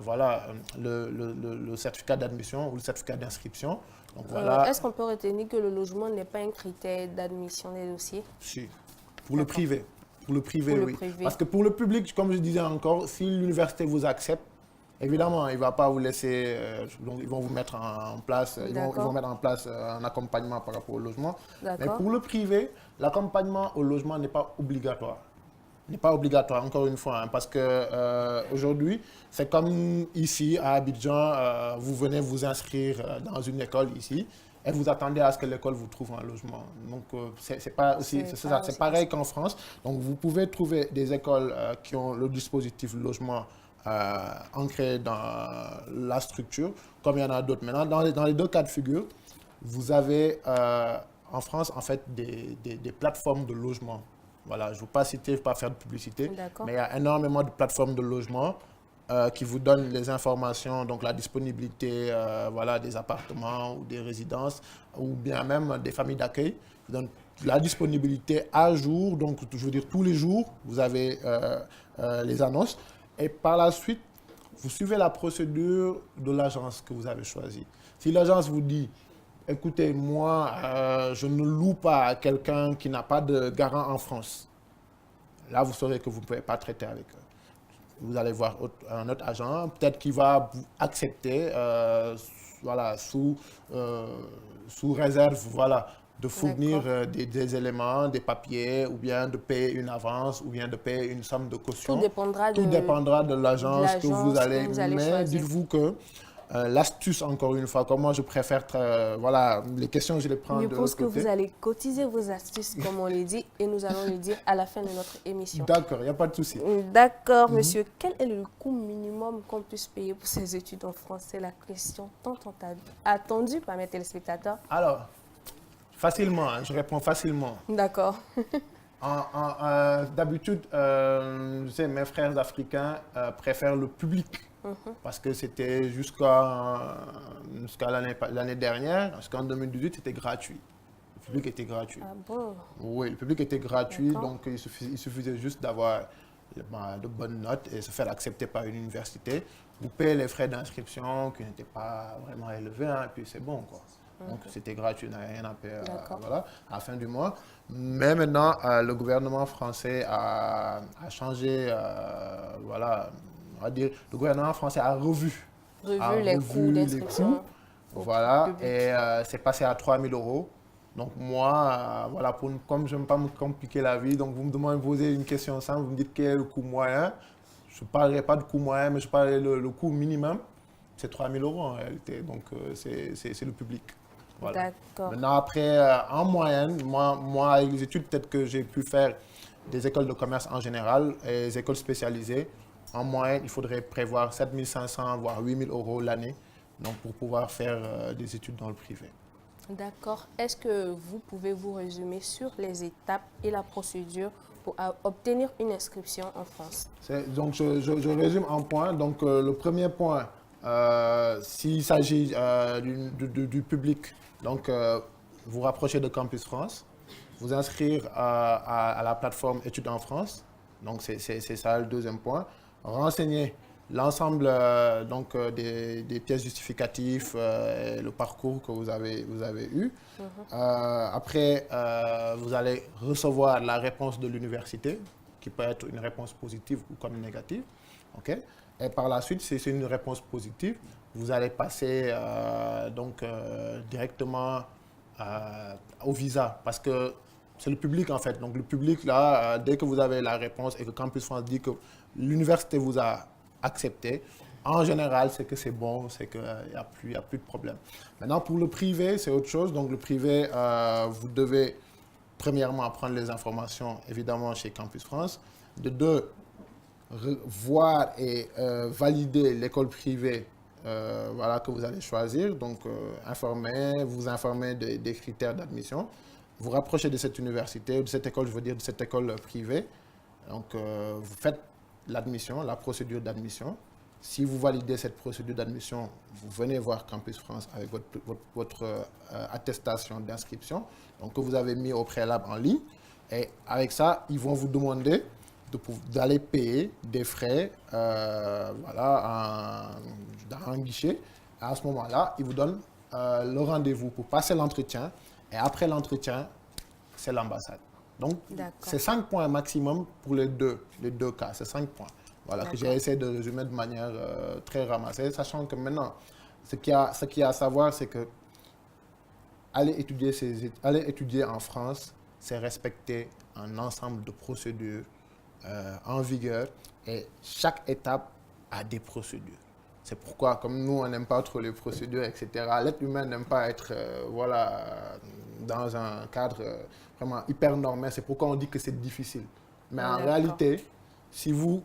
voilà, le certificat d'admission ou le certificat d'inscription. Voilà. Est-ce qu'on peut retenir que le logement n'est pas un critère d'admission des dossiers? Si. Pour le privé. Pour le privé, oui. Parce que pour le public, comme je disais encore, si l'université vous accepte, évidemment, il ne va pas vous laisser. Donc ils vont vous mettre en place, ils vont mettre en place un accompagnement par rapport au logement. Mais pour le privé, l'accompagnement au logement n'est pas obligatoire. N'est pas obligatoire, encore une fois, hein, parce que aujourd'hui, c'est comme ici à Abidjan, vous venez vous inscrire dans une école ici et vous attendez à ce que l'école vous trouve un logement. Donc, c'est pareil qu'en France. Donc, vous pouvez trouver des écoles qui ont le dispositif logement ancré dans la structure, comme il y en a d'autres. Maintenant, dans les deux cas de figure, vous avez en France, en fait, des plateformes de logement. Voilà, je ne veux pas citer, je ne veux pas faire de publicité, mais il y a énormément de plateformes de logement qui vous donnent les informations, donc la disponibilité voilà, des appartements ou des résidences, ou bien même des familles d'accueil. Donc la disponibilité à jour, donc je veux dire tous les jours, vous avez les annonces. Et par la suite, vous suivez la procédure de l'agence que vous avez choisie. Si l'agence vous dit, écoutez, moi, je ne loue pas à quelqu'un qui n'a pas de garant en France. Là, vous saurez que vous ne pouvez pas traiter avec eux. Vous allez voir un autre agent, peut-être qu'il va vous accepter voilà, sous réserve voilà, de fournir des éléments, des papiers, ou bien de payer une avance, ou bien de payer une somme de caution. Tout dépendra de l'agence que vous allez choisir. Dites-vous que l'astuce, encore une fois, comme moi je préfère, voilà, les questions je les prends de l'autre côté. Je pense que vous allez cotiser vos astuces, comme on les dit, et nous allons le dire à la fin de notre émission. D'accord, il n'y a pas de souci. D'accord, monsieur. Quel est le coût minimum qu'on puisse payer pour ces études en France? C'est la question tant attendue par mes téléspectateurs. Alors, facilement, hein, je réponds facilement. D'accord. D'habitude, je sais, mes frères africains préfèrent le public. Parce que c'était jusqu'à l'année dernière, jusqu'en 2018, c'était gratuit. Le public était gratuit. Ah bon? Oui, le public était gratuit, donc il suffisait juste d'avoir de bonnes notes et se faire accepter par une université. Vous payez les frais d'inscription qui n'étaient pas vraiment élevés, hein, et puis c'est bon, quoi. Donc c'était gratuit, il n'y a rien à payer voilà, à la fin du mois. Mais maintenant, le gouvernement français a changé, voilà, on va dire, le gouvernement français a revu Les coûts d'inscription. Voilà, et c'est passé à 3 000 €. Donc moi, voilà, comme je n'aime pas me compliquer la vie, donc vous me demandez de poser une question simple, vous me dites quel est le coût moyen. Je ne parlerai pas de coût moyen, mais je parlerai le coût minimum. C'est 3 000 € en réalité, donc c'est le public. Voilà. D'accord. Maintenant, après, en moyenne, moi, avec les études, peut-être que j'ai pu faire des écoles de commerce en général et des écoles spécialisées. En moyenne, il faudrait prévoir 7 500 voire 8 000 € l'année, donc pour pouvoir faire des études dans le privé. D'accord. Est-ce que vous pouvez vous résumer sur les étapes et la procédure pour obtenir une inscription en France? Donc, je résume en points. Donc, le premier point, s'il s'agit du public, donc vous rapprochez de Campus France, vous inscrire à la plateforme Études en France. Donc, c'est ça le deuxième point. Renseigner l'ensemble des pièces justificatives, le parcours que vous avez eu. Après, vous allez recevoir la réponse de l'université, qui peut être une réponse positive ou comme négative. Okay? Et par la suite, si c'est une réponse positive, vous allez passer directement au visa, parce que c'est le public en fait. Donc le public, là, dès que vous avez la réponse et que Campus France dit que l'université vous a accepté, en général, c'est que c'est bon, c'est qu'il n'y a plus de problème. Maintenant, pour le privé, c'est autre chose. Donc le privé, vous devez premièrement prendre les informations, évidemment, chez Campus France. De deux, voir et valider l'école privée voilà, que vous allez choisir. Donc, vous informer des critères d'admission. Vous rapprochez de cette université, de cette école, je veux dire de cette école privée. Donc, vous faites l'admission, la procédure d'admission. Si vous validez cette procédure d'admission, vous venez voir Campus France avec votre attestation d'inscription, donc que vous avez mis au préalable en ligne. Et avec ça, ils vont vous demander d'aller payer des frais voilà, dans un guichet. À ce moment-là, ils vous donnent le rendez-vous pour passer l'entretien. Et après l'entretien, c'est l'ambassade. Donc, c'est 5 points maximum pour les deux cas. C'est 5 points. Voilà, que j'ai essayé de résumer de manière très ramassée, sachant que maintenant, ce qu'il y a à savoir, c'est que aller étudier en France, c'est respecter un ensemble de procédures en vigueur et chaque étape a des procédures. C'est pourquoi, comme nous, on n'aime pas trop les procédures, etc., l'être humain n'aime pas être dans un cadre vraiment hyper normé. C'est pourquoi on dit que c'est difficile. Mais en réalité, si vous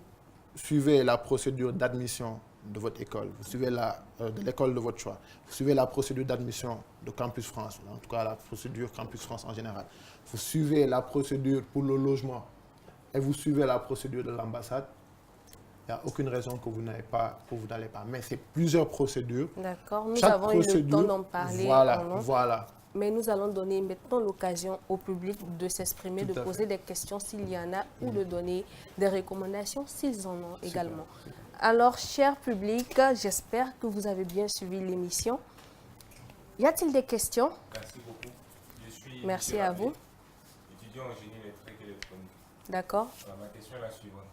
suivez la procédure d'admission de votre école, vous suivez de l'école de votre choix, vous suivez la procédure d'admission de Campus France, en tout cas la procédure Campus France en général, vous suivez la procédure pour le logement et vous suivez la procédure de l'ambassade, il n'y a aucune raison que vous n'allez pas. Mais c'est plusieurs procédures. D'accord, nous avons eu le temps d'en parler. Voilà. Mais nous allons donner maintenant l'occasion au public de s'exprimer, de poser des questions s'il y en a ou de donner des recommandations s'ils en ont également. Alors, cher public, j'espère que vous avez bien suivi l'émission. Y a-t-il des questions? Merci beaucoup. Je suis Merci à vous. Étudiant en génie électrique et électronique. D'accord. Ma question est la suivante.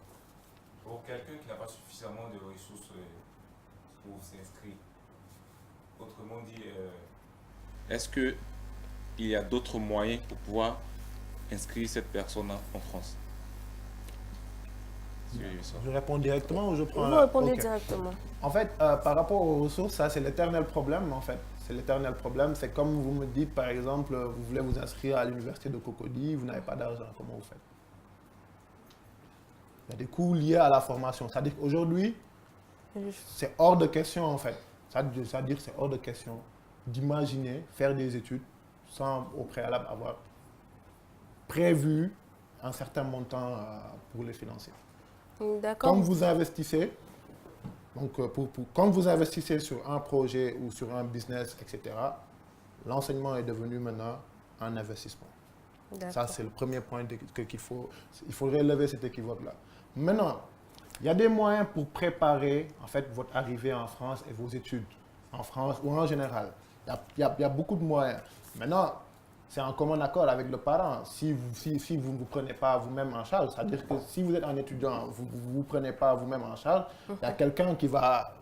Pour quelqu'un qui n'a pas suffisamment de ressources pour s'inscrire, autrement dit, est-ce qu'il y a d'autres moyens pour pouvoir inscrire cette personne en France? Je réponds directement ou je prends... Vous répondez directement. En fait, par rapport aux ressources, ça c'est l'éternel problème en fait. C'est l'éternel problème. C'est comme vous me dites, par exemple, vous voulez vous inscrire à l'université de Cocody, vous n'avez pas d'argent, comment vous faites? Il y a des coûts liés à la formation. C'est-à-dire qu'aujourd'hui, c'est hors de question en fait. C'est-à-dire que c'est hors de question d'imaginer faire des études sans au préalable avoir prévu un certain montant pour les financer. D'accord. Quand vous investissez, donc quand vous investissez sur un projet ou sur un business, etc., l'enseignement est devenu maintenant un investissement. Ça, c'est le premier point qu'il faut... Il faudrait lever cet équivoque-là. Maintenant, il y a des moyens pour préparer en fait votre arrivée en France et vos études en France ou en général. Il y a beaucoup de moyens. Maintenant, c'est en commun accord avec le parent. Si vous ne vous prenez pas vous-même en charge, c'est-à-dire que si vous êtes un étudiant, vous ne vous prenez pas vous-même en charge, il y a quelqu'un qui va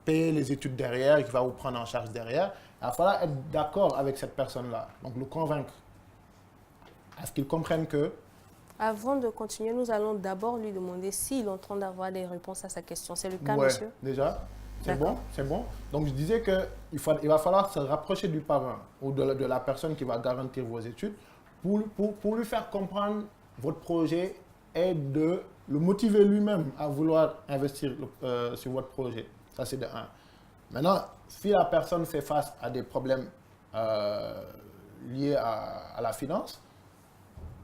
payer les études derrière, qui va vous prendre en charge derrière. Il va falloir être d'accord avec cette personne-là, donc le convaincre. À ce qu'il comprenne que... Avant de continuer, nous allons d'abord lui demander s'il est en train d'avoir des réponses à sa question. C'est le cas, Ouais, monsieur? déjà, c'est D'accord. bon, c'est bon. Donc je disais qu'il va falloir se rapprocher du parent ou de la personne qui va garantir vos études pour lui faire comprendre votre projet et de le motiver lui-même à vouloir investir sur votre projet. Ça, c'est de un. Maintenant, si la personne fait face à des problèmes liés à la finance,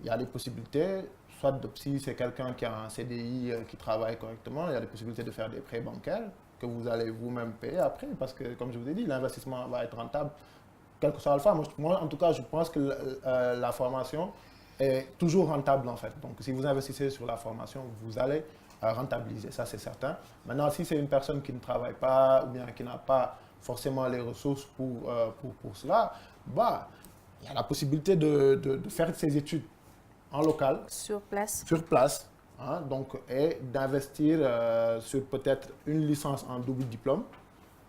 il y a des possibilités, soit si c'est quelqu'un qui a un CDI qui travaille correctement, il y a des possibilités de faire des prêts bancaires que vous allez vous-même payer après, parce que, comme je vous ai dit, l'investissement va être rentable, quel que soit alpha. Moi, en tout cas, je pense que la formation est toujours rentable, en fait. Donc, si vous investissez sur la formation, vous allez rentabiliser, ça c'est certain. Maintenant, si c'est une personne qui ne travaille pas ou bien qui n'a pas forcément les ressources pour cela, bah, il y a la possibilité de faire ses études en local, Sur place. hein, donc, et d'investir sur peut-être une licence en double diplôme.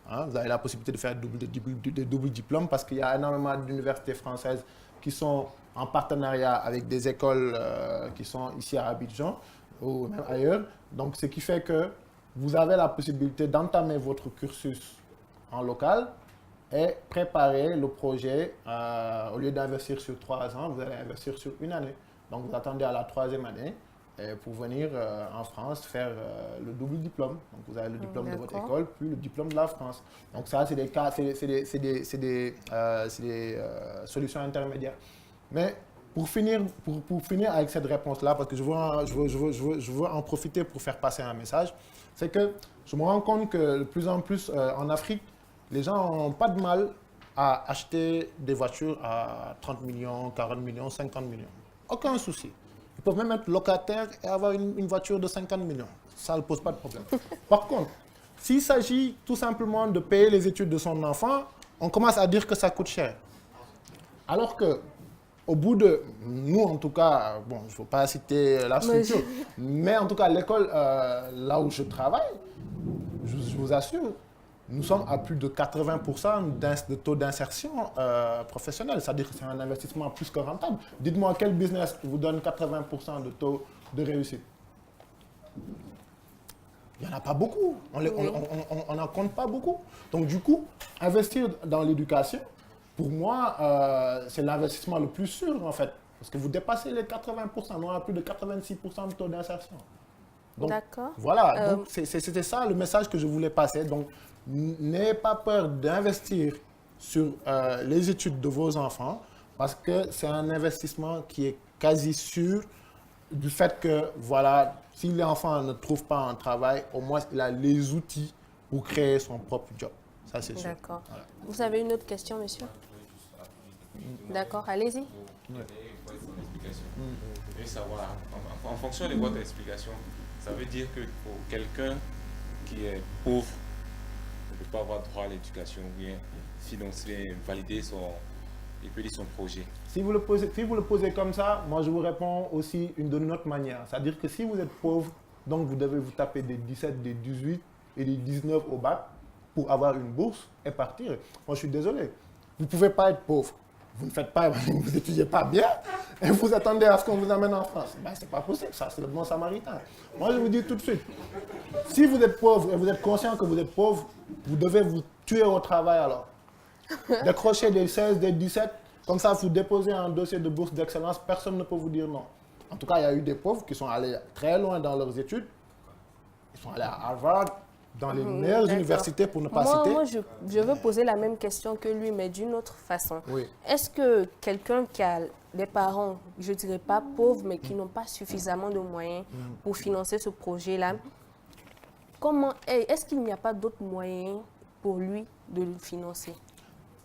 Hein, vous avez la possibilité de faire des doubles diplômes parce qu'il y a énormément d'universités françaises qui sont en partenariat avec des écoles qui sont ici à Abidjan ou même ailleurs. Donc, ce qui fait que vous avez la possibilité d'entamer votre cursus en local et préparer le projet. Au lieu d'investir sur 3 ans, vous allez investir sur une année. Donc, vous attendez à la 3e année pour venir en France faire le double diplôme. Donc, vous avez le diplôme de votre école, puis le diplôme de la France. Donc, ça, c'est des cas, c'est des solutions intermédiaires. Mais pour finir avec cette réponse-là, parce que je veux en profiter pour faire passer un message, c'est que je me rends compte que de plus en plus en Afrique, les gens n'ont pas de mal à acheter des voitures à 30 millions, 40 millions, 50 millions. Aucun souci. Ils peuvent même être locataires et avoir une voiture de 50 millions. Ça ne pose pas de problème. Par contre, s'il s'agit tout simplement de payer les études de son enfant, on commence à dire que ça coûte cher. Alors que, au bout de... Nous, en tout cas, bon, je ne veux pas citer la structure, mais en tout cas, l'école là où je travaille, je vous assure, nous sommes à plus de 80% de taux d'insertion professionnelle. C'est-à-dire que c'est un investissement plus que rentable. Dites-moi quel business vous donne 80% de taux de réussite? Il n'y en a pas beaucoup. On n'en compte pas beaucoup. Donc du coup, investir dans l'éducation, pour moi, c'est l'investissement le plus sûr en fait. Parce que vous dépassez les 80%, nous on a plus de 86% de taux d'insertion. D'accord. Voilà, donc c'était ça le message que je voulais passer. Donc, n'ayez pas peur d'investir sur les études de vos enfants parce que c'est un investissement qui est quasi sûr du fait que, voilà, si l'enfant ne trouve pas un travail, au moins il a les outils pour créer son propre job. Ça, c'est sûr. D'accord. Voilà. Vous avez une autre question, monsieur? D'accord, allez-y. Je veux savoir, en fonction de votre explication, ça veut dire que pour quelqu'un qui est pauvre, ne peut pas avoir droit à l'éducation ou bien financer, valider son projet. Si vous le posez comme ça, moi je vous réponds aussi d'une autre manière. C'est-à-dire que si vous êtes pauvre, donc vous devez vous taper des 17, des 18 et des 19 au bac pour avoir une bourse et partir. Moi je suis désolé. Vous ne pouvez pas être pauvre. Vous ne faites pas, vous n'étudiez pas bien et vous attendez à ce qu'on vous amène en France. Ben, c'est pas possible, ça, c'est le bon samaritain. Moi, je vous dis tout de suite, si vous êtes pauvre et vous êtes conscient que vous êtes pauvre, vous devez vous tuer au travail alors. Décrochez des 16, des 17, comme ça, vous déposez un dossier de bourse d'excellence, personne ne peut vous dire non. En tout cas, il y a eu des pauvres qui sont allés très loin dans leurs études. Ils sont allés à Harvard, dans les meilleures universités, pour ne pas citer. Moi, je veux poser la même question que lui, mais d'une autre façon. Oui. Est-ce que quelqu'un qui a des parents, je ne dirais pas pauvres, mais qui n'ont pas suffisamment de moyens pour financer ce projet-là, est-ce qu'il n'y a pas d'autres moyens pour lui de le financer?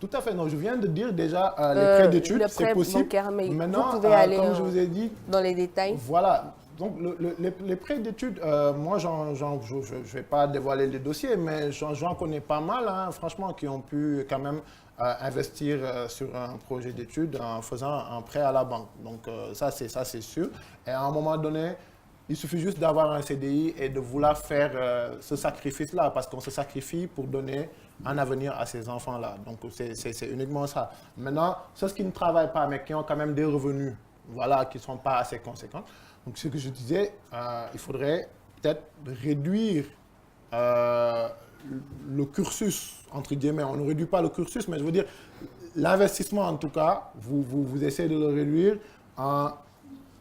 Tout à fait. Non, je viens de dire déjà les prêts d'études, c'est possible. Bancaire, mais maintenant, vous pouvez aller comme je vous ai dit, dans les détails. Voilà. Donc, les prêts d'études, moi, je ne vais pas dévoiler les dossiers, mais j'en connais pas mal, hein, franchement, qui ont pu quand même investir sur un projet d'études en faisant un prêt à la banque. Donc, ça, c'est sûr. Et à un moment donné, il suffit juste d'avoir un CDI et de vouloir faire ce sacrifice-là, parce qu'on se sacrifie pour donner un avenir à ces enfants-là. Donc, c'est uniquement ça. Maintenant, ceux qui ne travaillent pas, mais qui ont quand même des revenus, voilà, qui ne sont pas assez conséquents. Donc, ce que je disais, il faudrait peut-être réduire le cursus, entre guillemets. On ne réduit pas le cursus, mais je veux dire, l'investissement, en tout cas, vous essayez de le réduire en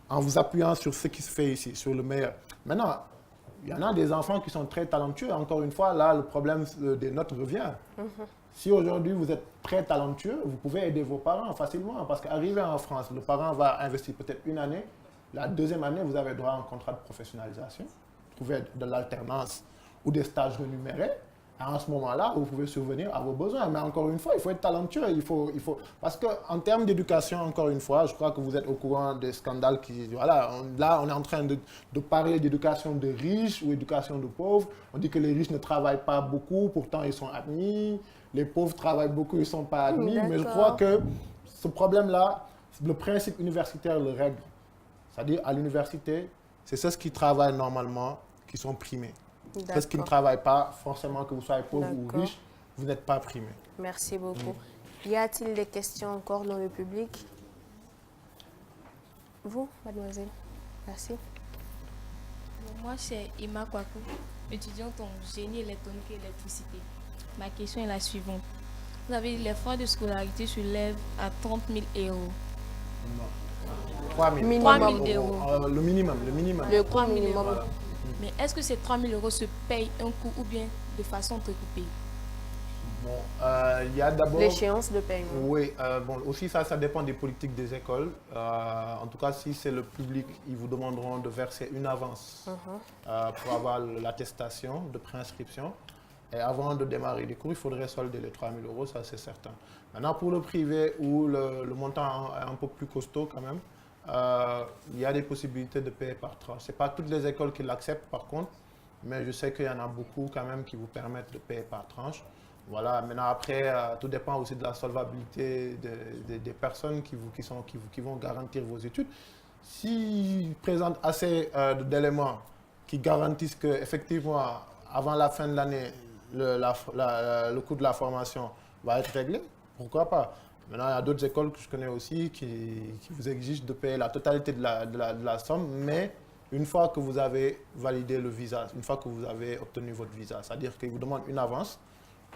vous appuyant sur ce qui se fait ici, sur le meilleur. Maintenant, il y en a des enfants qui sont très talentueux. Encore une fois, là, le problème des notes revient. Si aujourd'hui vous êtes très talentueux, vous pouvez aider vos parents facilement. Parce qu'arriver en France, le parent va investir peut-être une année. La deuxième année, vous avez droit à un contrat de professionnalisation. Vous pouvez être de l'alternance ou des stages rémunérés. À ce moment-là, vous pouvez subvenir à vos besoins. Mais encore une fois, il faut être talentueux. Parce qu'en termes d'éducation, encore une fois, je crois que vous êtes au courant des scandales qui... Voilà, là, on est en train de parler d'éducation de riches ou éducation de pauvres. On dit que les riches ne travaillent pas beaucoup, pourtant ils sont admis. Les pauvres travaillent beaucoup, ils ne sont pas admis. Mais je crois que ce problème-là, le principe universitaire le règle. C'est-à-dire, à l'université, c'est ceux qui travaillent normalement qui sont primés. Ceux qui ne travaillent pas, forcément que vous soyez pauvre ou riche, vous n'êtes pas primé. Merci beaucoup. Y a-t-il des questions encore dans le public? Vous, mademoiselle? Merci. Moi, c'est Ima Kwaku, étudiante en génie électronique et électricité. Ma question est la suivante. Vous avez dit les frais de scolarité s'élèvent à 30 000 euros. Non. 3 000 euros. Le minimum. Le coût minimum. Voilà. Mais est-ce que ces 3 000 euros se payent un coup ou bien de façon entrecoupée? Bon, il y a d'abord... L'échéance de paiement. Oui, bon, aussi ça dépend des politiques des écoles. En tout cas, si c'est le public, ils vous demanderont de verser une avance pour avoir l'attestation de préinscription. Et avant de démarrer les cours, il faudrait solder les 3 000 euros, ça c'est certain. Maintenant, pour le privé, où le montant est un peu plus costaud quand même, il y a des possibilités de payer par tranche. Ce n'est pas toutes les écoles qui l'acceptent par contre, mais je sais qu'il y en a beaucoup quand même qui vous permettent de payer par tranche. Voilà, maintenant après, tout dépend aussi de la solvabilité des personnes qui vont garantir vos études. S'ils présentent assez d'éléments qui garantissent qu'effectivement, avant la fin de l'année, le coût de la formation va être réglé, pourquoi pas? Maintenant, il y a d'autres écoles que je connais aussi qui vous exigent de payer la totalité de la somme, mais une fois que vous avez validé le visa, une fois que vous avez obtenu votre visa, c'est-à-dire qu'ils vous demandent une avance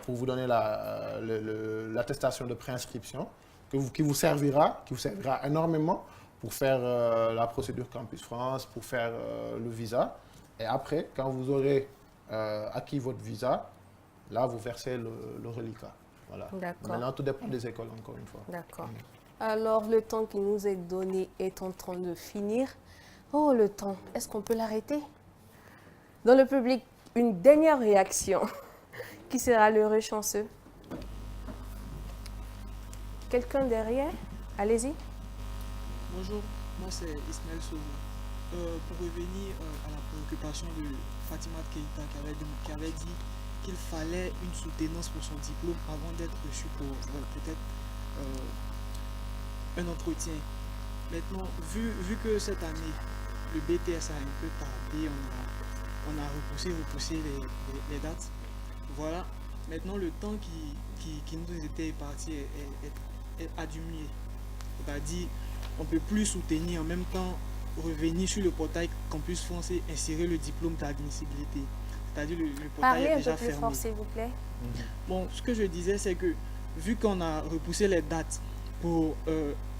pour vous donner l'attestation de préinscription qui vous servira énormément pour faire la procédure Campus France, pour faire le visa. Et après, quand vous aurez acquis votre visa, là, vous versez le reliquat. Voilà. Maintenant, tout dépend des écoles, encore une fois. D'accord. Alors, le temps qui nous est donné est en train de finir. Oh, le temps, est-ce qu'on peut l'arrêter? Dans le public, une dernière réaction. Qui sera l'heureux chanceux? Quelqu'un derrière? Allez-y. Bonjour, moi c'est Ismaël Souma. Pour revenir à la préoccupation de Fatima Keïta qui avait dit qu'il fallait une soutenance pour son diplôme avant d'être reçu pour peut-être un entretien. Maintenant, vu que cette année, le BTS a un peu tardé, on a repoussé les dates. Voilà, maintenant le temps qui nous était imparti a diminué. C'est-à-dire, on ne peut plus soutenir en même temps revenir sur le portail Campus France et insérer le diplôme d'admissibilité. C'est-à-dire le portail est déjà fermé. Parlez un peu plus fort, s'il vous plaît. Bon, ce que je disais, c'est que vu qu'on a repoussé les dates pour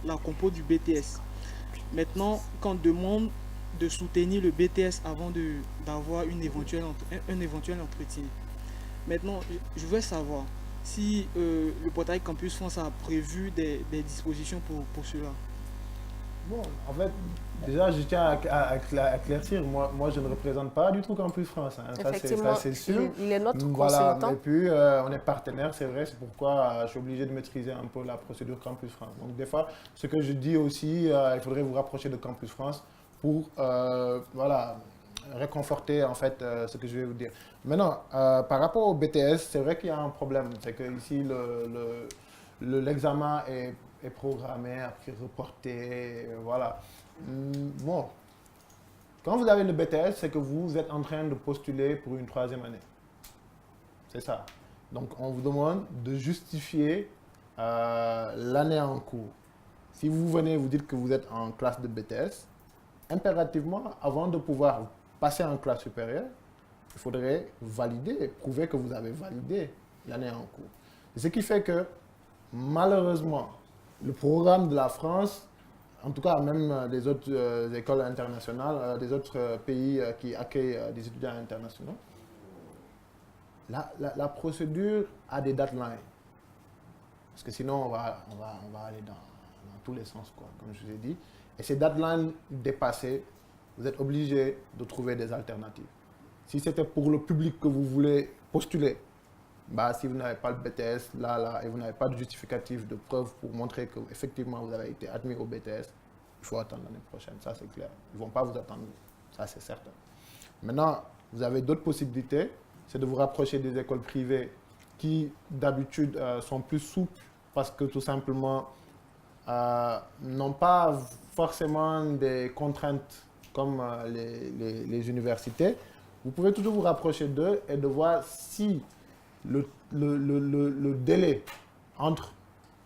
la compo du BTS, maintenant qu'on demande de soutenir le BTS avant d'avoir un éventuel entretien. Maintenant, je veux savoir si le portail Campus France a prévu des dispositions pour cela. Bon, en fait, déjà, je tiens à éclaircir, moi je ne représente pas du tout Campus France. Hein. Effectivement, ça, c'est sûr. Il est notre voilà. consultant. Et puis, on est partenaire, c'est vrai, c'est pourquoi je suis obligé de maîtriser un peu la procédure Campus France. Donc, des fois, ce que je dis aussi, il faudrait vous rapprocher de Campus France pour voilà, réconforter en fait ce que je vais vous dire. Maintenant, par rapport au BTS, c'est vrai qu'il y a un problème. C'est que ici, l'examen est programmé, après reporté, voilà. Bon, quand vous avez le BTS, c'est que vous êtes en train de postuler pour une 3e année. C'est ça. Donc, on vous demande de justifier l'année en cours. Si vous venez vous dites que vous êtes en classe de BTS, impérativement, avant de pouvoir passer en classe supérieure, il faudrait valider, prouver que vous avez validé l'année en cours. Ce qui fait que, malheureusement, le programme de la France, en tout cas même des autres écoles internationales, des autres pays qui accueillent des étudiants internationaux, la procédure a des deadlines. Parce que sinon, on va aller dans tous les sens, quoi, comme je vous ai dit. Et ces deadlines dépassées, vous êtes obligé de trouver des alternatives. Si c'était pour le public que vous voulez postuler, bah, si vous n'avez pas le BTS, et vous n'avez pas de justificatif, de preuve pour montrer que effectivement vous avez été admis au BTS, il faut attendre l'année prochaine, ça c'est clair. Ils ne vont pas vous attendre, ça c'est certain. Maintenant, vous avez d'autres possibilités, c'est de vous rapprocher des écoles privées qui d'habitude sont plus souples parce que tout simplement n'ont pas forcément des contraintes comme les universités. Vous pouvez toujours vous rapprocher d'eux et de voir si le délai entre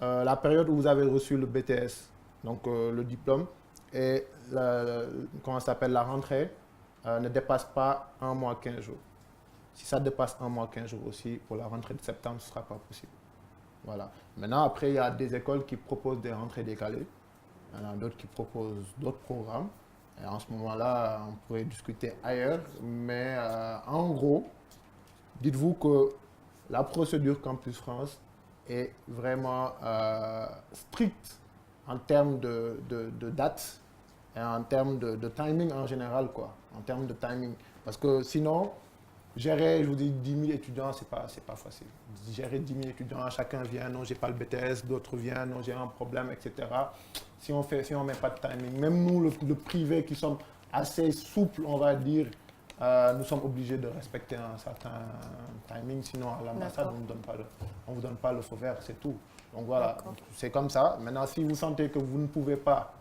la période où vous avez reçu le BTS, donc le diplôme, et comment ça s'appelle, la rentrée, ne dépasse pas 1 mois 15 jours. Si ça dépasse 1 mois 15 jours aussi, pour la rentrée de septembre, ce ne sera pas possible. Voilà. Maintenant, après, il y a des écoles qui proposent des rentrées décalées. Il y en a d'autres qui proposent d'autres programmes. Et en ce moment-là, on pourrait discuter ailleurs. Mais en gros, dites-vous que la procédure Campus France est vraiment stricte en termes de date et en termes de timing en général, quoi. En termes de timing. Parce que sinon, gérer, je vous dis, 10 000 étudiants, c'est pas facile. Gérer 10 000 étudiants, chacun vient, non, j'ai pas le BTS, d'autres viennent, non, j'ai un problème, etc. Si on met pas de timing, même nous, le privé, qui sommes assez souples, on va dire, nous sommes obligés de respecter un certain timing, sinon à l'ambassade, on ne vous donne pas le feu vert, c'est tout. Donc voilà, c'est comme ça. Maintenant, si vous sentez que vous ne pouvez pas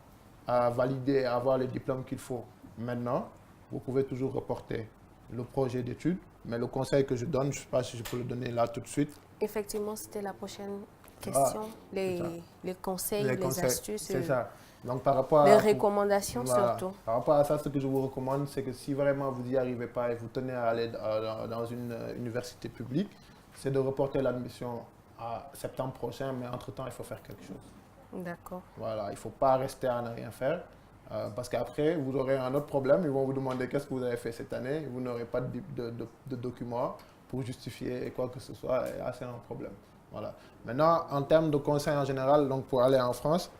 valider, avoir les diplômes qu'il faut maintenant, vous pouvez toujours reporter le projet d'études, mais le conseil que je donne, je ne sais pas si je peux le donner là tout de suite. Effectivement, c'était la prochaine question, les conseils, les astuces. C'est ça. Donc, par rapport les recommandations surtout. Par rapport à ça, ce que je vous recommande, c'est que si vraiment vous n'y arrivez pas et vous tenez à aller dans une université publique, c'est de reporter l'admission à septembre prochain, mais entre-temps, il faut faire quelque chose. D'accord. Voilà, il ne faut pas rester à ne rien faire. Parce qu'après, vous aurez un autre problème. Ils vont vous demander qu'est-ce que vous avez fait cette année. Vous n'aurez pas de documents pour justifier quoi que ce soit. Et là, c'est un problème. Voilà. Maintenant, en termes de conseils en général, donc pour aller en France...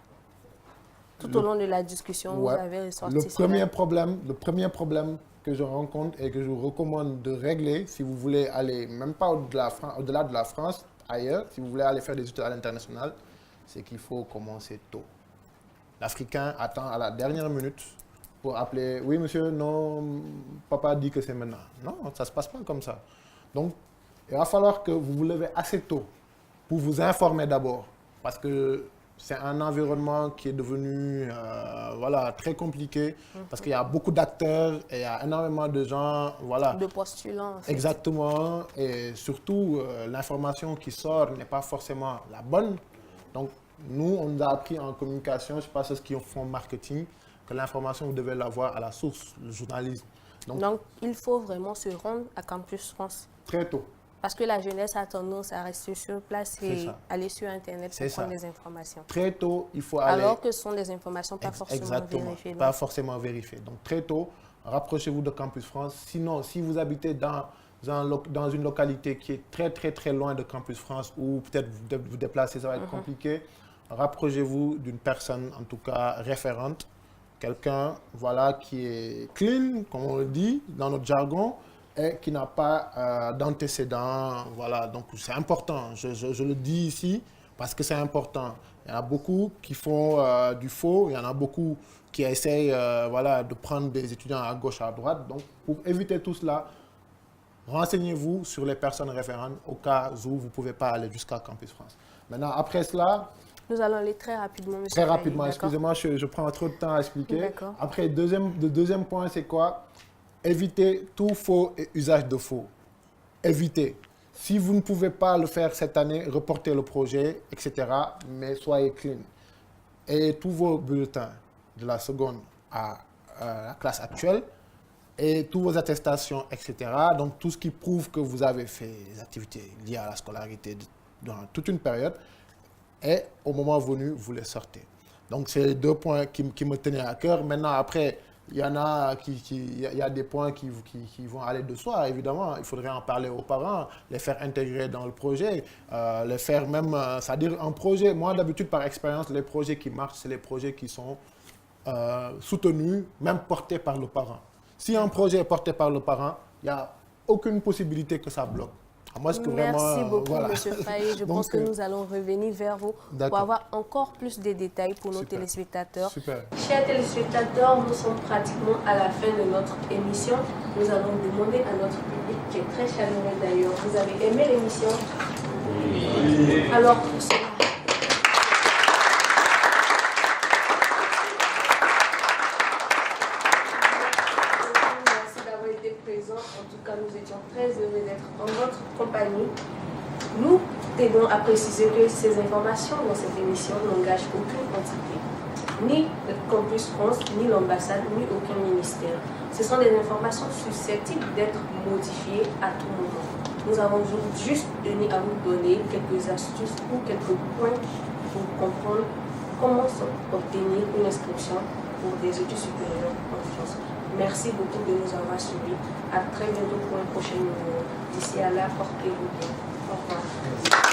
Tout au long de la discussion, vous avez ressorti le premier problème que je rencontre et que je vous recommande de régler, si vous voulez aller, même pas au-delà de la France, ailleurs, si vous voulez aller faire des études à l'international, c'est qu'il faut commencer tôt. L'Africain attend à la dernière minute pour appeler. Oui, monsieur, non, papa dit que c'est maintenant. Non, ça ne se passe pas comme ça. Donc, il va falloir que vous vous levez assez tôt pour vous informer d'abord. Parce que c'est un environnement qui est devenu voilà, très compliqué. Parce qu'il y a beaucoup d'acteurs et il y a énormément de gens. Voilà. De postulants. En fait. Exactement. Et surtout, l'information qui sort n'est pas forcément la bonne. Donc, nous, on nous a appris en communication, je ne sais pas ceux qui font marketing, que l'information, vous devez l'avoir à la source, le journalisme. Donc, il faut vraiment se rendre à Campus France. Très tôt. Parce que la jeunesse a tendance à rester sur place et aller sur Internet pour prendre des informations. Très tôt, il faut aller... Alors que ce sont des informations pas forcément vérifiées. Pas forcément vérifiées. Donc, très tôt, rapprochez-vous de Campus France. Sinon, si vous habitez dans une localité qui est très, très, très loin de Campus France ou peut-être vous déplacer, ça va être compliqué, rapprochez-vous d'une personne, en tout cas référente, quelqu'un voilà, qui est clean, comme on le dit dans notre jargon, et qui n'a pas d'antécédents. Voilà, donc c'est important, je le dis ici, parce que c'est important. Il y en a beaucoup qui font du faux, il y en a beaucoup qui essayent voilà, de prendre des étudiants à gauche, à droite. Donc, pour éviter tout cela, renseignez-vous sur les personnes référentes au cas où vous ne pouvez pas aller jusqu'à Campus France. Maintenant, après cela... Nous allons aller très rapidement, monsieur. Très rapidement, Faye, excusez-moi, je prends trop de temps à expliquer. D'accord. Après, le deuxième point, c'est quoi? Évitez tout faux et usage de faux. Évitez. Si vous ne pouvez pas le faire cette année, reportez le projet, etc. Mais soyez clean. Et tous vos bulletins de la seconde à la classe actuelle et tous vos attestations, etc. Donc, tout ce qui prouve que vous avez fait des activités liées à la scolarité durant toute une période, et au moment venu, vous les sortez. Donc, c'est les 2 points qui me tenaient à cœur. Maintenant, après, il y en a y a des points qui vont aller de soi, évidemment. Il faudrait en parler aux parents, les faire intégrer dans le projet, les faire même, c'est-à-dire un projet. Moi, d'habitude, par expérience, les projets qui marchent, c'est les projets qui sont soutenus, même portés par le parent. Si un projet est porté par le parent, il n'y a aucune possibilité que ça bloque. Moi, Merci beaucoup, voilà. M. Faye. Je pense que nous allons revenir vers vous pour avoir encore plus de détails pour nos téléspectateurs. Super. Chers téléspectateurs, nous sommes pratiquement à la fin de notre émission. Nous allons demander à notre public, qui est très chaleureux d'ailleurs, vous avez aimé l'émission? Oui. Alors, en tout cas, nous étions très heureux d'être en votre compagnie. Nous tenons à préciser que ces informations dans cette émission n'engagent aucune entité, ni le Campus France, ni l'ambassade, ni aucun ministère. Ce sont des informations susceptibles d'être modifiées à tout moment. Nous avons juste tenu à vous donner quelques astuces ou quelques points pour comprendre comment obtenir une inscription pour des études supérieures en France. Merci beaucoup de nous avoir suivis. À très bientôt pour un prochain numéro. D'ici à là, portez-vous bien. Au revoir.